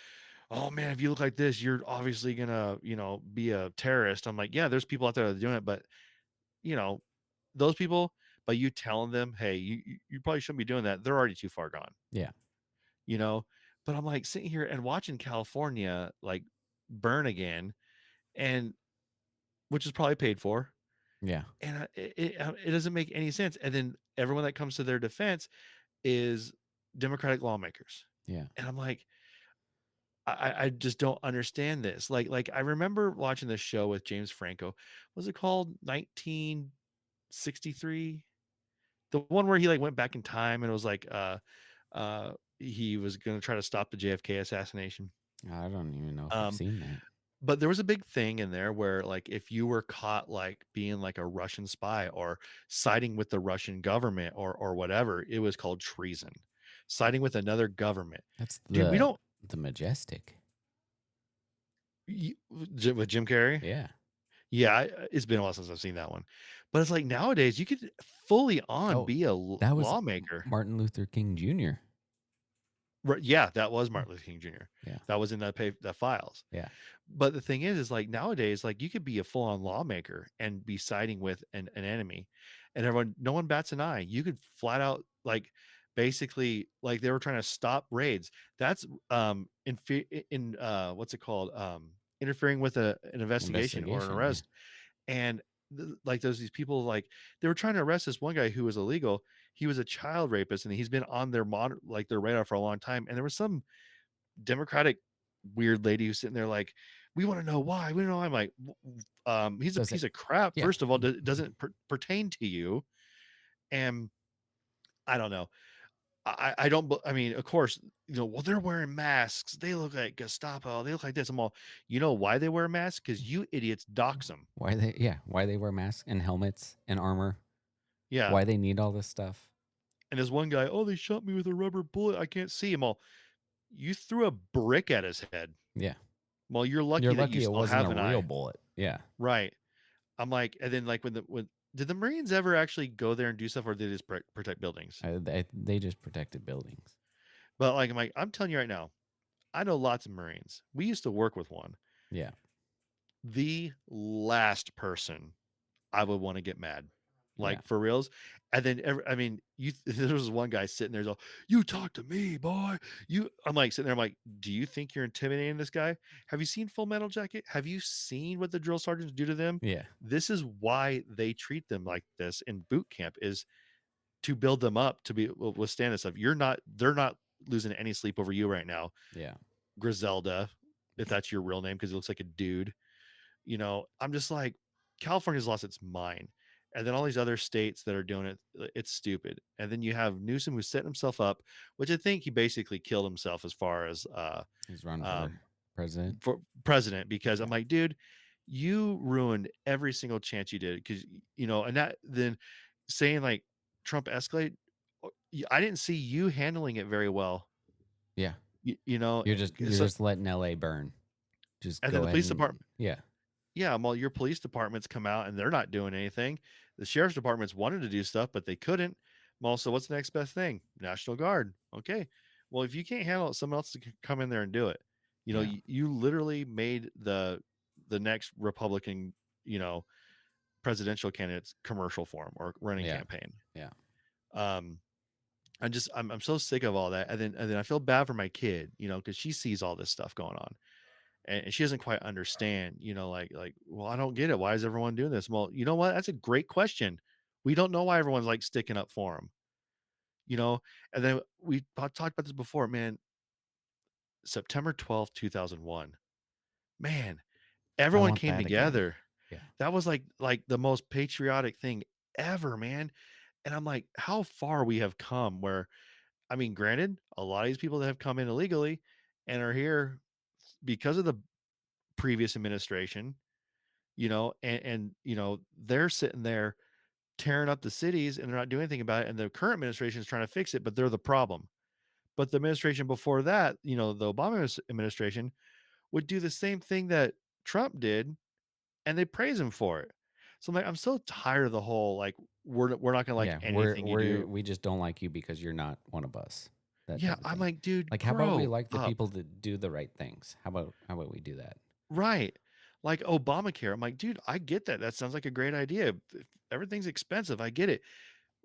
Speaker 1: oh man, if you look like this, you're obviously gonna, be a terrorist. I'm like, yeah, there's people out there that are doing it, but you know, those people, by you telling them, hey, you probably shouldn't be doing that, they're already too far gone,
Speaker 2: Yeah.
Speaker 1: you know. But I'm like sitting here and watching California like burn again, and which is probably paid for,
Speaker 2: Yeah.
Speaker 1: and it doesn't make any sense. And then everyone that comes to their defense is Democratic lawmakers,
Speaker 2: Yeah.
Speaker 1: and I'm like, I just don't understand this. Like I remember watching this show with James Franco. Was it called 1963? The one where he like went back in time and it was like he was going to try to stop the JFK assassination.
Speaker 2: I don't even know if I've
Speaker 1: Um
Speaker 2: seen that.
Speaker 1: but there was a big thing in there where like if you were caught like being like a Russian spy or siding with the Russian government or whatever, it was called treason. Siding with another government.
Speaker 2: That's
Speaker 1: Dude, we don't
Speaker 2: the Majestic.
Speaker 1: y- with Jim Carrey.
Speaker 2: Yeah.
Speaker 1: Yeah, it's been a while since I've seen that one. But it's like nowadays you could fully on
Speaker 2: Oh,
Speaker 1: be a
Speaker 2: that was
Speaker 1: lawmaker.
Speaker 2: Martin Luther King Jr.
Speaker 1: Right, yeah, that was Martin Luther King Jr.
Speaker 2: Yeah.
Speaker 1: That was in the files.
Speaker 2: Yeah.
Speaker 1: But the thing is like nowadays, like you could be a full on lawmaker and be siding with an enemy, and no one bats an eye. You could flat out like basically like they were trying to stop raids. That's in what's it called? Interfering with an investigation or an
Speaker 2: Investigation. Yeah.
Speaker 1: arrest. And like there's these people like they were trying to arrest this one guy who was illegal. He was a child rapist and he's been on their like their radar for a long time. And there was some Democratic weird lady who's sitting there like, we want to know why. We don't know. I'm like, he's a
Speaker 2: Does
Speaker 1: piece
Speaker 2: it?
Speaker 1: of crap.
Speaker 2: Yeah.
Speaker 1: First of all, doesn't pertain to you. And I don't know. I don't. I mean, of course, well, they're wearing masks. They look like Gestapo. They look like this. I'm all, you know why they wear masks? Because you idiots dox them.
Speaker 2: Why they? Yeah. Why they wear masks and helmets and armor?
Speaker 1: Yeah.
Speaker 2: Why they need all this stuff?
Speaker 1: And there's one guy, oh, they shot me with a rubber bullet. I can't see him all. You threw a brick at his head.
Speaker 2: Yeah.
Speaker 1: Well, you're
Speaker 2: You're
Speaker 1: lucky that you
Speaker 2: lucky it
Speaker 1: still
Speaker 2: wasn't
Speaker 1: have
Speaker 2: a
Speaker 1: an
Speaker 2: real
Speaker 1: eye.
Speaker 2: bullet. Yeah.
Speaker 1: Right. I'm like, and then like when did the Marines ever actually go there and do stuff, or did they just protect buildings?
Speaker 2: They just protected buildings.
Speaker 1: But like, I'm telling you right now, I know lots of Marines. We used to work with one.
Speaker 2: Yeah.
Speaker 1: The last person I would want to get mad,
Speaker 2: Yeah.
Speaker 1: like for reals. And then, I mean, there was one guy sitting there, he's all, "You talk to me, boy." I'm like sitting there, I'm like, "Do you think you're intimidating this guy? Have you seen Full Metal Jacket? Have you seen what the drill sergeants do to them?
Speaker 2: Yeah.
Speaker 1: This is why they treat them like this in boot camp, is to build them up to be withstand this stuff. They're not losing any sleep over you right now,
Speaker 2: Yeah.
Speaker 1: Griselda, if that's your real name, because it looks like a dude. I'm just like, California's lost its mind. And then all these other states that are doing it, it's stupid. And then you have Newsom who's setting himself up, which I think he basically killed himself as far as
Speaker 2: He's running for
Speaker 1: um,
Speaker 2: president.
Speaker 1: for president, because I'm
Speaker 2: Yeah.
Speaker 1: like, dude, you ruined every single chance you did. Because and that then saying like Trump escalate, I didn't see you handling it very well.
Speaker 2: Yeah.
Speaker 1: You, you know,
Speaker 2: You're
Speaker 1: so
Speaker 2: just letting LA burn. Just
Speaker 1: and then
Speaker 2: go
Speaker 1: the
Speaker 2: ahead
Speaker 1: police
Speaker 2: and
Speaker 1: department.
Speaker 2: yeah.
Speaker 1: Yeah, well, your police departments come out and they're not doing anything. The sheriff's departments wanted to do stuff, but they couldn't. Well, so what's the next best thing? National Guard. Okay. Well, if you can't handle it, someone else can come in there and do it.
Speaker 2: Yeah.
Speaker 1: You literally made the next Republican, you know, presidential candidate's commercial for him or running
Speaker 2: Yeah.
Speaker 1: campaign.
Speaker 2: Yeah.
Speaker 1: Um, I'm so sick of all that. And then I feel bad for my kid, because she sees all this stuff going on and she doesn't quite understand, well, I don't get it. Why is everyone doing this? Well, you know what? That's a great question. We don't know why everyone's like sticking up for him, you know? And then we talked about this before, man. September 12th, 2001, man,
Speaker 2: I
Speaker 1: everyone
Speaker 2: want
Speaker 1: came
Speaker 2: that again.
Speaker 1: together.
Speaker 2: Yeah.
Speaker 1: That was like the most patriotic thing ever, man. And I'm like, how far we have come where, I mean, granted, a lot of these people that have come in illegally and are here because of the previous administration, and they're sitting there tearing up the cities and they're not doing anything about it. And the current administration is trying to fix it, but they're the problem. But the administration before that, the Obama administration would do the same thing that Trump did, and they praise him for it. So I'm like, I'm so tired of the whole like we're not gonna like
Speaker 2: Yeah.
Speaker 1: anything you do.
Speaker 2: We just don't like you because you're not one of us. That
Speaker 1: Yeah,
Speaker 2: type of
Speaker 1: I'm
Speaker 2: thing.
Speaker 1: like, dude,
Speaker 2: Like how about we
Speaker 1: grow
Speaker 2: like the
Speaker 1: up.
Speaker 2: people that do the right things? How about we do that?
Speaker 1: Right. Like Obamacare. I'm like, dude, I get that. That sounds like a great idea. If everything's expensive. I get it.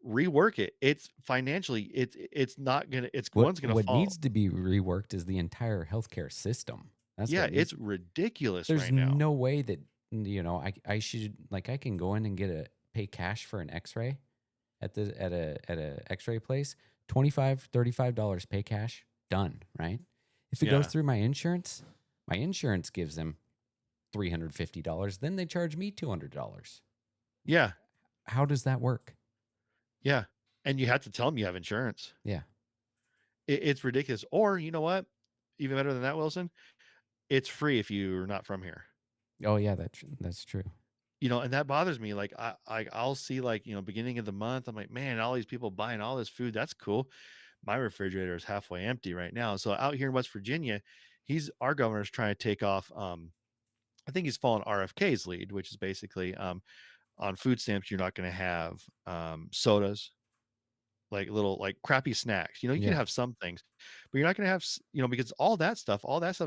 Speaker 1: Rework it. It's financially, it's not gonna, it's one's gonna
Speaker 2: What
Speaker 1: fall.
Speaker 2: needs to be reworked is the entire healthcare system. That's
Speaker 1: Yeah,
Speaker 2: what needs.
Speaker 1: it's ridiculous
Speaker 2: There's
Speaker 1: right now.
Speaker 2: no way that I should like I can go in and get a pay cash for an X-ray at a X-ray place. 25 $35 pay cash, done, right? If it goes
Speaker 1: Yeah.
Speaker 2: through my insurance gives them $350, then they charge me $200.
Speaker 1: Yeah.
Speaker 2: How does that work?
Speaker 1: Yeah. And you have to tell them you have insurance.
Speaker 2: Yeah.
Speaker 1: It's ridiculous. Or you know what? Even better than that, Wilson, it's free if you're not from here.
Speaker 2: Oh yeah, that's true.
Speaker 1: And that bothers me. Like I'll see like, beginning of the month, I'm like, man, all these people buying all this food. That's cool. My refrigerator is halfway empty right now. So out here in West Virginia, our governor's trying to take off. I think he's following RFK's lead, which is basically on food stamps, you're not going to have sodas, like little like crappy snacks. You can
Speaker 2: Yeah.
Speaker 1: have some things, but you're not going to have, because all that stuff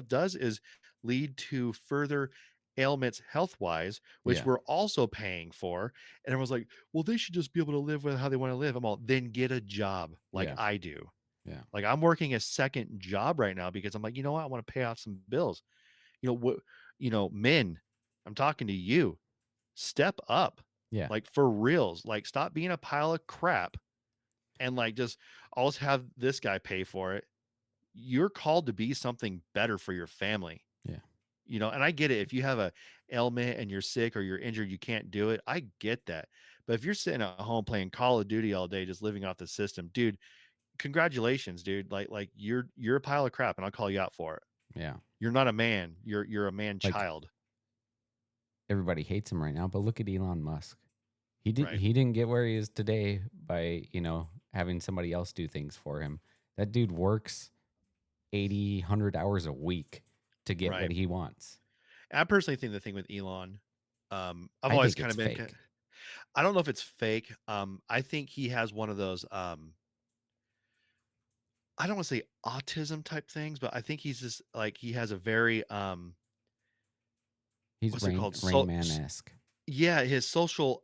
Speaker 1: does is lead to further ailments health wise, which
Speaker 2: Yeah.
Speaker 1: we're also paying for. And everyone's like, well, they should just be able to live with how they want to live. I'm all, then get a job like
Speaker 2: Yeah.
Speaker 1: I do.
Speaker 2: Yeah.
Speaker 1: Like I'm working a second job right now because I'm like, you know what? I want to pay off some bills. What, men, I'm talking to you. Step up.
Speaker 2: Yeah.
Speaker 1: Like for reals. Like stop being a pile of crap and like just always have this guy pay for it. You're called to be something better for your family.
Speaker 2: Yeah.
Speaker 1: And I get it. If you have a ailment and you're sick or you're injured, you can't do it. I get that. But if you're sitting at home playing Call of Duty all day, just living off the system, dude, congratulations, dude. Like you're a pile of crap, and I'll call you out for it.
Speaker 2: Yeah.
Speaker 1: You're not a man. You're a man
Speaker 2: Like
Speaker 1: child,
Speaker 2: everybody hates him right now, but look at Elon Musk.
Speaker 1: right?
Speaker 2: He didn't get where he is today by, having somebody else do things for him. That dude works 80, 100 hours a week to get what
Speaker 1: Right.
Speaker 2: he wants.
Speaker 1: I personally think the thing with Elon, I've
Speaker 2: I
Speaker 1: always
Speaker 2: think
Speaker 1: kind
Speaker 2: it's
Speaker 1: of been,
Speaker 2: fake.
Speaker 1: I don't know if it's fake. I think he has one of those, I don't want to say autism type things, but I think he's just like he has a very
Speaker 2: He's
Speaker 1: what's it called?
Speaker 2: Rain Man esque.
Speaker 1: Yeah, his social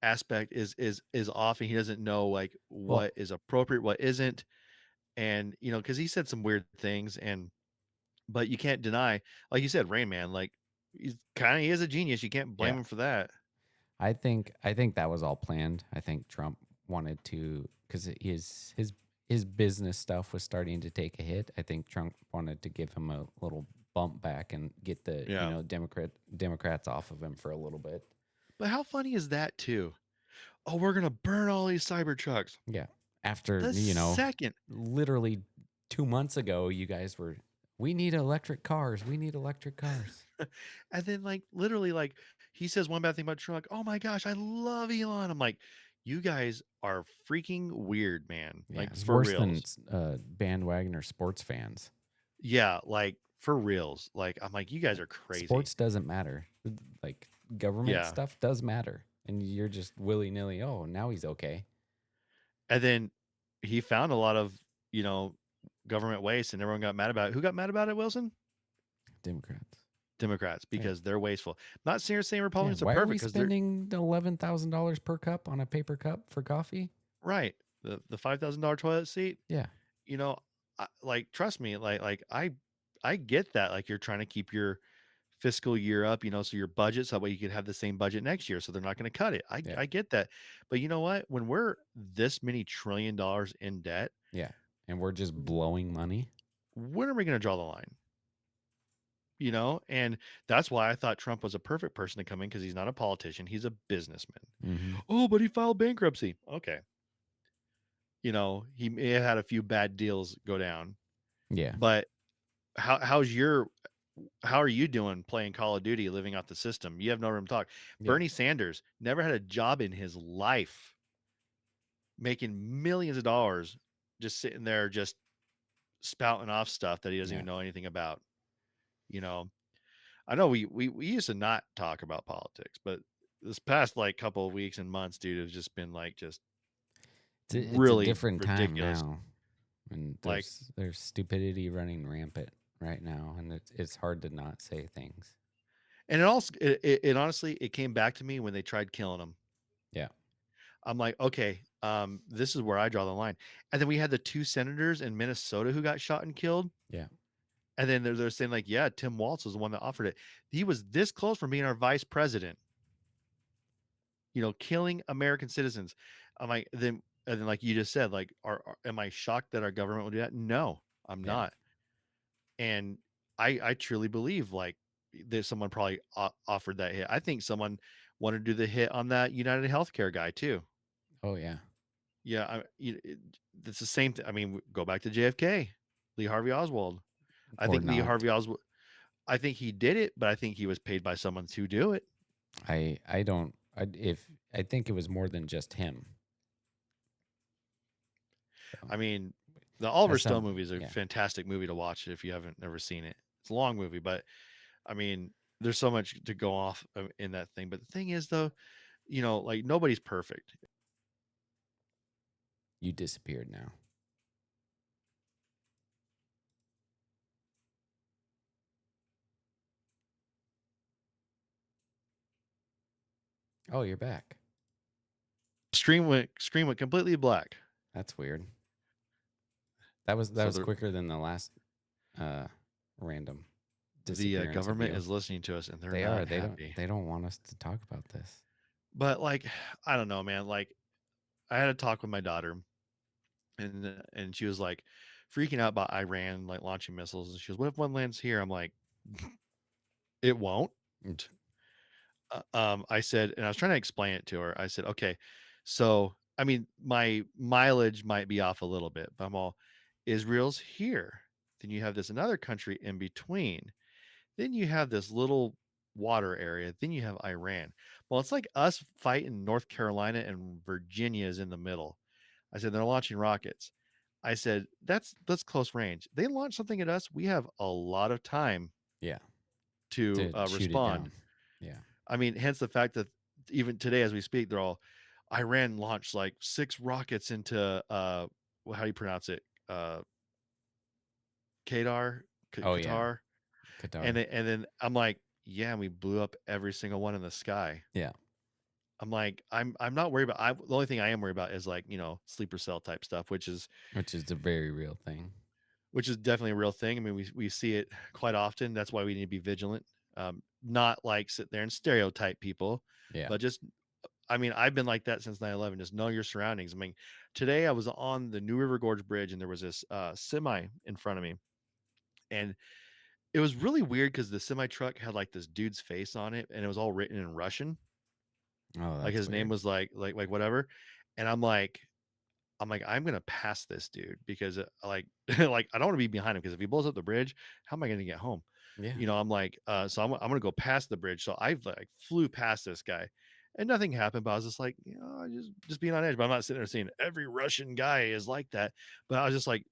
Speaker 1: aspect is off, and he doesn't know like
Speaker 2: Well,
Speaker 1: what is appropriate, what isn't, and because he said some weird things, and but you can't deny, like you said, Rain Man, like he is a genius. You can't blame
Speaker 2: yeah.
Speaker 1: him for that.
Speaker 2: I think that was all planned. I think Trump wanted to, because his business stuff was starting to take a hit. I think Trump wanted to give him a little bump back and get the
Speaker 1: Yeah,
Speaker 2: Democrats off of him for a little bit.
Speaker 1: but how funny is that too? Oh, we're gonna burn all these cyber trucks.
Speaker 2: Yeah. After,
Speaker 1: The second,
Speaker 2: literally 2 months ago, you guys were, we need electric cars. We need electric cars.
Speaker 1: and then like literally like he says one bad thing about Trump. Oh my gosh, I love Elon. I'm like, you guys are freaking weird, man.
Speaker 2: Yeah.
Speaker 1: Like
Speaker 2: It's
Speaker 1: for
Speaker 2: worse than
Speaker 1: reals.
Speaker 2: bandwagon or sports fans.
Speaker 1: Yeah, like for reals. Like I'm like, you guys are crazy.
Speaker 2: Sports doesn't matter. Like government
Speaker 1: Yeah.
Speaker 2: stuff does matter. And you're just willy nilly, oh, now he's okay.
Speaker 1: And then he found a lot of, you know, government waste and everyone got mad about it. Who got mad about it, Wilson?
Speaker 2: Democrats.
Speaker 1: Democrats,
Speaker 2: Yeah.
Speaker 1: because they're wasteful. Not saying
Speaker 2: Yeah.
Speaker 1: Republicans are
Speaker 2: Why are we
Speaker 1: perfect because they're
Speaker 2: spending $11,000 per cup on a paper cup for coffee?
Speaker 1: right. The $5,000 toilet seat,
Speaker 2: Yeah.
Speaker 1: you know, like trust me, I get that. Like you're trying to keep your fiscal year up, so your budget, so that way you could have the same budget next year. So they're not going to cut it. I
Speaker 2: Yeah.
Speaker 1: I get that. But you know what? When we're this many trillion dollars in debt,
Speaker 2: Yeah. And we're just blowing money.
Speaker 1: when are we going to draw the line? And that's why I thought Trump was a perfect person to come in because he's not a politician. He's a businessman.
Speaker 2: Mm-hmm.
Speaker 1: Oh, but he filed bankruptcy. Okay. He may have had a few bad deals go down,
Speaker 2: Yeah.
Speaker 1: but how are you doing playing Call of Duty, living off the system? You have no room to talk.
Speaker 2: Yeah.
Speaker 1: Bernie Sanders never had a job in his life, making millions of dollars, just sitting there, just spouting off stuff that he doesn't
Speaker 2: Yeah.
Speaker 1: even know anything about. You know, I know we used to not talk about politics, but this past like couple of weeks and months, dude, has just been like just
Speaker 2: It's a
Speaker 1: really
Speaker 2: different time
Speaker 1: ridiculous.
Speaker 2: now. And
Speaker 1: Like,
Speaker 2: there's stupidity running rampant right now. And it's hard to not say things.
Speaker 1: and it also it honestly it came back to me when they tried killing him.
Speaker 2: Yeah.
Speaker 1: I'm like, okay, this is where I draw the line. And then we had the two senators in Minnesota who got shot and killed.
Speaker 2: Yeah.
Speaker 1: And then they're saying like, yeah, Tim Walz was the one that offered it. He was this close from being our vice president. Killing American citizens. I'm like, then and then like you just said, like, am I shocked that our government would do that? No, I'm
Speaker 2: Yeah.
Speaker 1: not. And I truly believe like that someone probably offered that hit. I think someone wanted to do the hit on that United Healthcare guy too.
Speaker 2: Oh, yeah.
Speaker 1: Yeah, it's the same thing. I mean, go back to JFK, Lee Harvey Oswald. I
Speaker 2: Or
Speaker 1: think Lee
Speaker 2: not.
Speaker 1: Harvey Oswald. I think he did it, but I think he was paid by someone to do it.
Speaker 2: I don't, I think it was more than just him. So
Speaker 1: I mean, the Oliver
Speaker 2: as
Speaker 1: Stone
Speaker 2: some,
Speaker 1: movie is a
Speaker 2: yeah.
Speaker 1: fantastic movie to watch if you haven't never seen it. It's a long movie, but I mean, there's so much to go off in that thing. But the thing is, though, like nobody's perfect.
Speaker 2: You disappeared now. Oh, you're back.
Speaker 1: Screen went completely black.
Speaker 2: That's weird. That
Speaker 1: So
Speaker 2: was quicker than the last uh random
Speaker 1: the
Speaker 2: disappearance of
Speaker 1: government
Speaker 2: you.
Speaker 1: is listening to us, and they're
Speaker 2: They are.
Speaker 1: not happy.
Speaker 2: They don't want us to talk about this.
Speaker 1: But like, I don't know, man. Like, I had a talk with my daughter, and she was like freaking out about Iran like launching missiles, and she goes, "What if one lands here?" I'm like, "It won't."
Speaker 2: Mm.
Speaker 1: I said, and I was trying to explain it to her. I said, "Okay, so I mean, my mileage might be off a little bit, but I'm all Israel's here. Then you have this another country in between. Then you have this little water area. Then you have Iran. Well, it's like us fighting North Carolina and Virginia is in the middle." I said, "They're launching rockets." I said, that's close range. They launch something at us, we have a lot of time
Speaker 2: Yeah.
Speaker 1: to
Speaker 2: To shoot it
Speaker 1: respond.
Speaker 2: down. Yeah.
Speaker 1: I mean, hence the fact that even today as we speak, they're all Iran launched like 6 rockets into how do you pronounce it? uh Kadar,
Speaker 2: Oh yeah,
Speaker 1: Qatar,
Speaker 2: Qatar.
Speaker 1: and then I'm like, yeah, we blew up every single one in the sky.
Speaker 2: Yeah,
Speaker 1: I'm like, I'm not worried about. The only thing I am worried about is like sleeper cell type stuff,
Speaker 2: which is a very real thing.
Speaker 1: which is definitely a real thing. I mean, we see it quite often. That's why we need to be vigilant. Not like sit there and stereotype people,
Speaker 2: Yeah.
Speaker 1: but just I mean, I've been like that since 9/11. Just know your surroundings. I mean, today I was on the New River Gorge Bridge and there was this semi in front of me, and it was really weird because the semi truck had like this dude's face on it, and it was all written in Russian.
Speaker 2: Oh,
Speaker 1: Like
Speaker 2: that's
Speaker 1: his name
Speaker 2: weird.
Speaker 1: was like whatever, and I'm like, I'm gonna pass this dude because like like I don't want to be behind him because if he blows up the bridge, how am I gonna get home?
Speaker 2: Yeah.
Speaker 1: I'm like, so I'm gonna go past the bridge. So I like flew past this guy, and nothing happened. But I was just like, just being on edge. But I'm not sitting there saying every Russian guy is like that. But I was just like,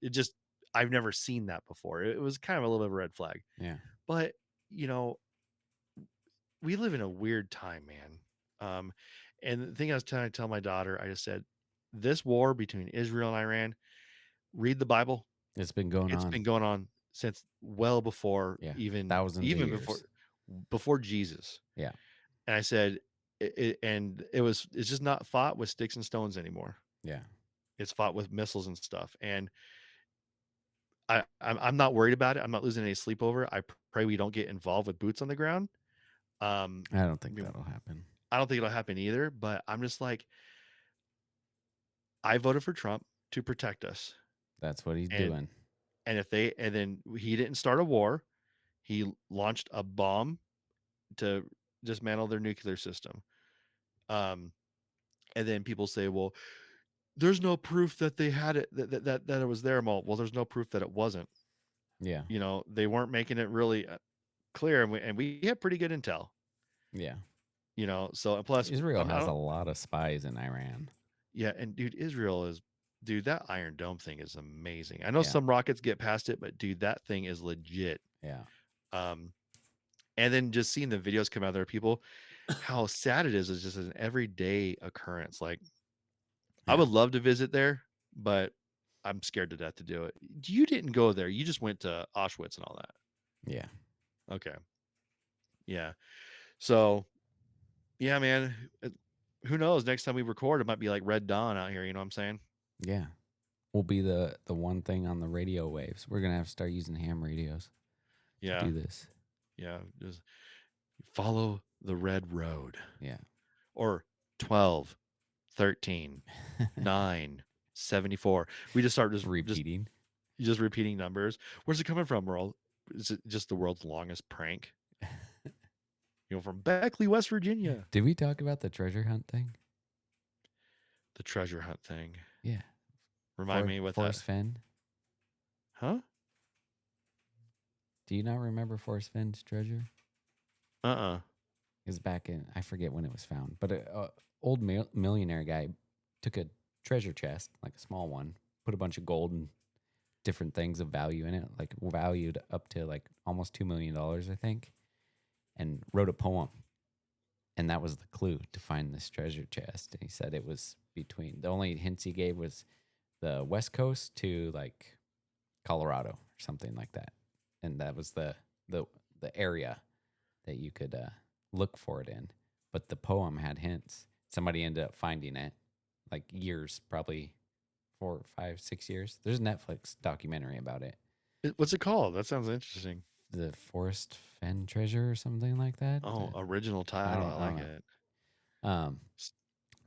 Speaker 1: I've never seen that before. It was kind of a little bit of a red flag.
Speaker 2: Yeah.
Speaker 1: But you know, we live in a weird time, man. Um, and the thing I was trying to tell my daughter, I just said, this war between Israel and Iran, read the Bible.
Speaker 2: It's been going
Speaker 1: It's
Speaker 2: on.
Speaker 1: been going on since well before
Speaker 2: Yeah.
Speaker 1: even
Speaker 2: Thousands of
Speaker 1: even before
Speaker 2: years.
Speaker 1: before Jesus.
Speaker 2: Yeah.
Speaker 1: And I said, it's just not fought with sticks and stones anymore.
Speaker 2: Yeah.
Speaker 1: It's fought with missiles and stuff. And I'm not worried about it. I'm not losing any sleep over it. I pray we don't get involved with boots on the ground.
Speaker 2: I don't
Speaker 1: I
Speaker 2: think
Speaker 1: mean,
Speaker 2: that'll happen.
Speaker 1: I don't think it'll happen either, but I'm just like, I voted for Trump to protect us.
Speaker 2: That's what he's
Speaker 1: And
Speaker 2: doing.
Speaker 1: and then he didn't start a war. He launched a bomb to dismantle their nuclear system. Um, and then people say, well, there's no proof that they had it, that it was there. Well, there's no proof that it wasn't.
Speaker 2: Yeah.
Speaker 1: They weren't making it really clear, and we had pretty good intel.
Speaker 2: Yeah.
Speaker 1: So and plus,
Speaker 2: Israel
Speaker 1: I
Speaker 2: has a
Speaker 1: don't,
Speaker 2: lot of spies in Iran.
Speaker 1: yeah, and dude, dude, that Iron Dome thing is amazing. I know
Speaker 2: Yeah.
Speaker 1: some rockets get past it, but dude, that thing is legit.
Speaker 2: Yeah.
Speaker 1: Um, and then just seeing the videos come out there, people, how sad it is just an everyday occurrence. Like, I
Speaker 2: Yeah.
Speaker 1: would love to visit there, but I'm scared to death to do it. You didn't go there. You just went to Auschwitz and all that.
Speaker 2: Yeah.
Speaker 1: Okay. Yeah. So, yeah, man. Who knows? Next time we record, it might be like Red Dawn out here. You know what I'm saying?
Speaker 2: Yeah. Will be the one thing on the radio waves. We're gonna have to start using ham radios to
Speaker 1: Yeah.
Speaker 2: do this.
Speaker 1: Yeah. Just follow the red road
Speaker 2: Yeah.
Speaker 1: or 12, 13, 9, 74. We just start
Speaker 2: Repeating.
Speaker 1: just repeating numbers. Where's it coming from, Merle? Is it just the world's longest prank? From Beckley, West Virginia.
Speaker 2: Did we talk about the treasure hunt thing?
Speaker 1: The treasure hunt thing.
Speaker 2: Yeah.
Speaker 1: Remind me what that.
Speaker 2: Forrest Fenn.
Speaker 1: Huh?
Speaker 2: Do you not remember Forrest Fenn's treasure?
Speaker 1: Uh-uh.
Speaker 2: It was back in, I forget when it was found, but a old millionaire guy took a treasure chest, like a small one, put a bunch of gold and different things of value in it, like valued up to like almost $2 million, I think, and wrote a poem. And that was the clue to find this treasure chest. And he said it was between, the only hints he gave was the West Coast to like Colorado or something like that. And that was the area that you could look for it in. But the poem had hints. Somebody ended up finding it like years, probably 4, 5, 6 years. There's a Netflix documentary about it.
Speaker 1: What's it called? That sounds interesting.
Speaker 2: The Forrest Fenn treasure or something like that.
Speaker 1: Oh, original
Speaker 2: I
Speaker 1: title.
Speaker 2: don't,
Speaker 1: I
Speaker 2: I don't
Speaker 1: like
Speaker 2: know.
Speaker 1: it.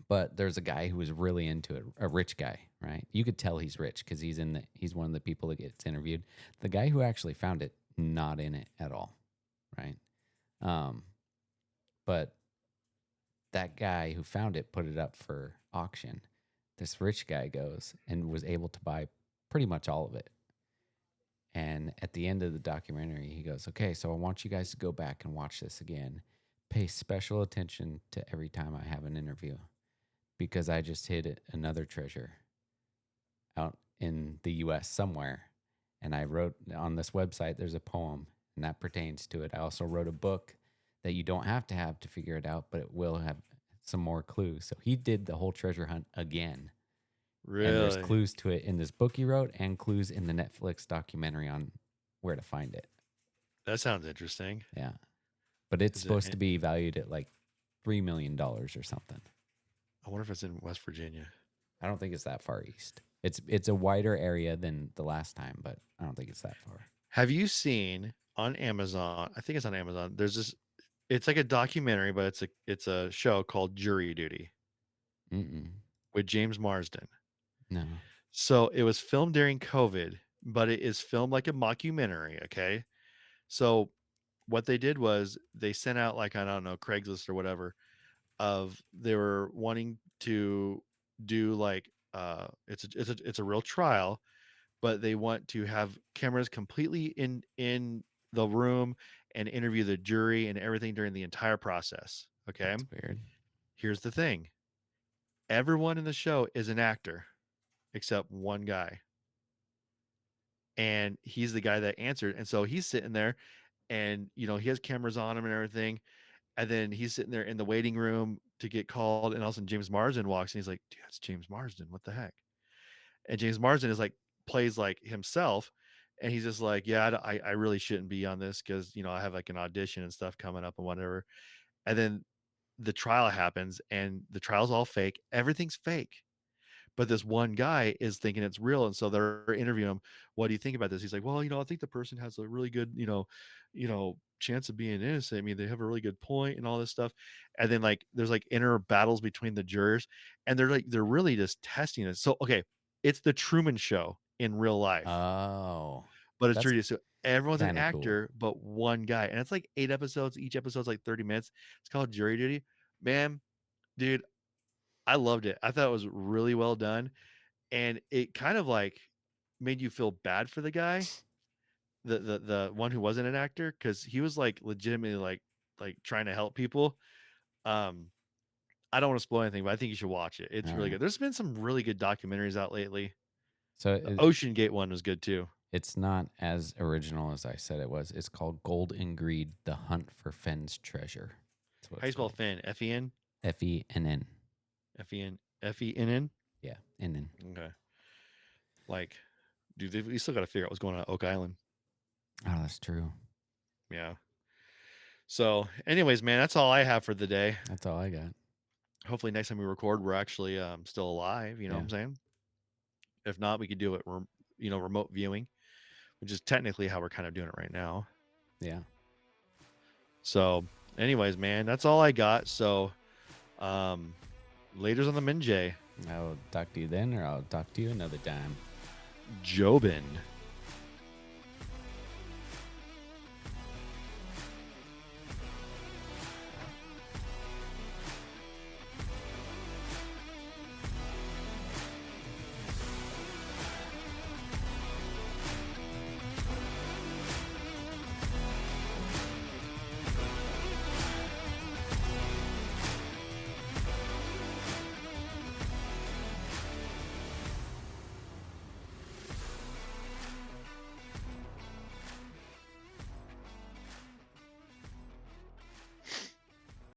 Speaker 2: But there's a guy who was really into it, a rich guy, right? You could tell he's rich because he's one of the people that gets interviewed. The guy who actually found it, not in it at all, right? But that guy who found it put it up for auction. This rich guy goes and was able to buy pretty much all of it. And at the end of the documentary, he goes, okay, so I want you guys to go back and watch this again. Pay special attention to every time I have an interview because I just hid another treasure out in the US somewhere. And I wrote on this website, there's a poem, and that pertains to it. I also wrote a book that you don't have to figure it out, but it will have some more clues. So he did the whole treasure hunt again And there's
Speaker 1: Really?
Speaker 2: clues to it in this book he wrote and clues in the Netflix documentary on where to find it.
Speaker 1: That sounds interesting.
Speaker 2: Yeah. But it's
Speaker 1: Is it?
Speaker 2: supposed to be valued at like $3 million or something.
Speaker 1: I wonder if it's in West Virginia.
Speaker 2: I don't think it's that far east. It's a wider area than the last time, but I don't think it's that far.
Speaker 1: Have you seen on Amazon? I think it's on Amazon. There's this. It's like a documentary, but it's a show called Jury Duty
Speaker 2: Mm-mm.
Speaker 1: with James Marsden.
Speaker 2: No.
Speaker 1: So it was filmed during COVID, but it is filmed like a mockumentary. Okay. So what they did was they sent out like, I don't know, Craigslist or whatever, of they were wanting to do like it's a real trial, but they want to have cameras completely in the room and interview the jury and everything during the entire process. Okay.
Speaker 2: That's weird.
Speaker 1: Here's the thing. Everyone in the show is an actor except one guy. And he's the guy that answered. And so he's sitting there and he has cameras on him and everything. And then he's sitting there in the waiting room to get called. And all of a sudden James Marsden walks and he's like, dude, that's James Marsden. What the heck? And James Marsden is like, plays like himself. And he's just like, yeah, I really shouldn't be on this because, I have like an audition and stuff coming up and whatever. And then the trial happens and the trial's all fake. Everything's fake. But this one guy is thinking it's real, and so they're interviewing him. What do you think about this? He's like, well, I think the person has a really good, chance of being innocent. I mean, they have a really good point and all this stuff. And then like there's like inner battles between the jurors, and they're really just testing it. So okay, it's the Truman Show in real life,
Speaker 2: Oh,
Speaker 1: but it's
Speaker 2: that's
Speaker 1: true. So everyone's an
Speaker 2: kind of cool.
Speaker 1: actor, but one guy, and it's like 8 episodes. Each episode's like 30 minutes. It's called Jury Duty. Man, dude, I loved it. I thought it was really well done, and it kind of like made you feel bad for the guy, the one who wasn't an actor, because he was like legitimately like trying to help people. Um, I don't want to spoil anything, but I think you should watch it. It's
Speaker 2: All
Speaker 1: really
Speaker 2: right.
Speaker 1: good. There's been some really good documentaries out lately.
Speaker 2: So
Speaker 1: The Ocean Gate one was good too.
Speaker 2: it's not as original as I said it was. It's called Gold and Greed: The Hunt for Fenn's Treasure. That's what
Speaker 1: How you
Speaker 2: it's
Speaker 1: spell
Speaker 2: called.
Speaker 1: Fenn? F-E-N?
Speaker 2: Fenn.
Speaker 1: F-E-N? F-E-N-N?
Speaker 2: Yeah, and
Speaker 1: Okay. Like, dude, we still got to figure out what's going on at Oak Island.
Speaker 2: oh, that's true.
Speaker 1: Yeah. So, anyways, man, that's all I have for the day.
Speaker 2: That's all I got.
Speaker 1: Hopefully next time we record we're actually still alive, you know what I'm saying? If not, we could do it remote viewing, which is technically how we're kind of doing it right now.
Speaker 2: Yeah.
Speaker 1: So anyways, man, that's all I got. So laters on the Minjay.
Speaker 2: I'll talk to you then, or I'll talk to you another time.
Speaker 1: Jobin.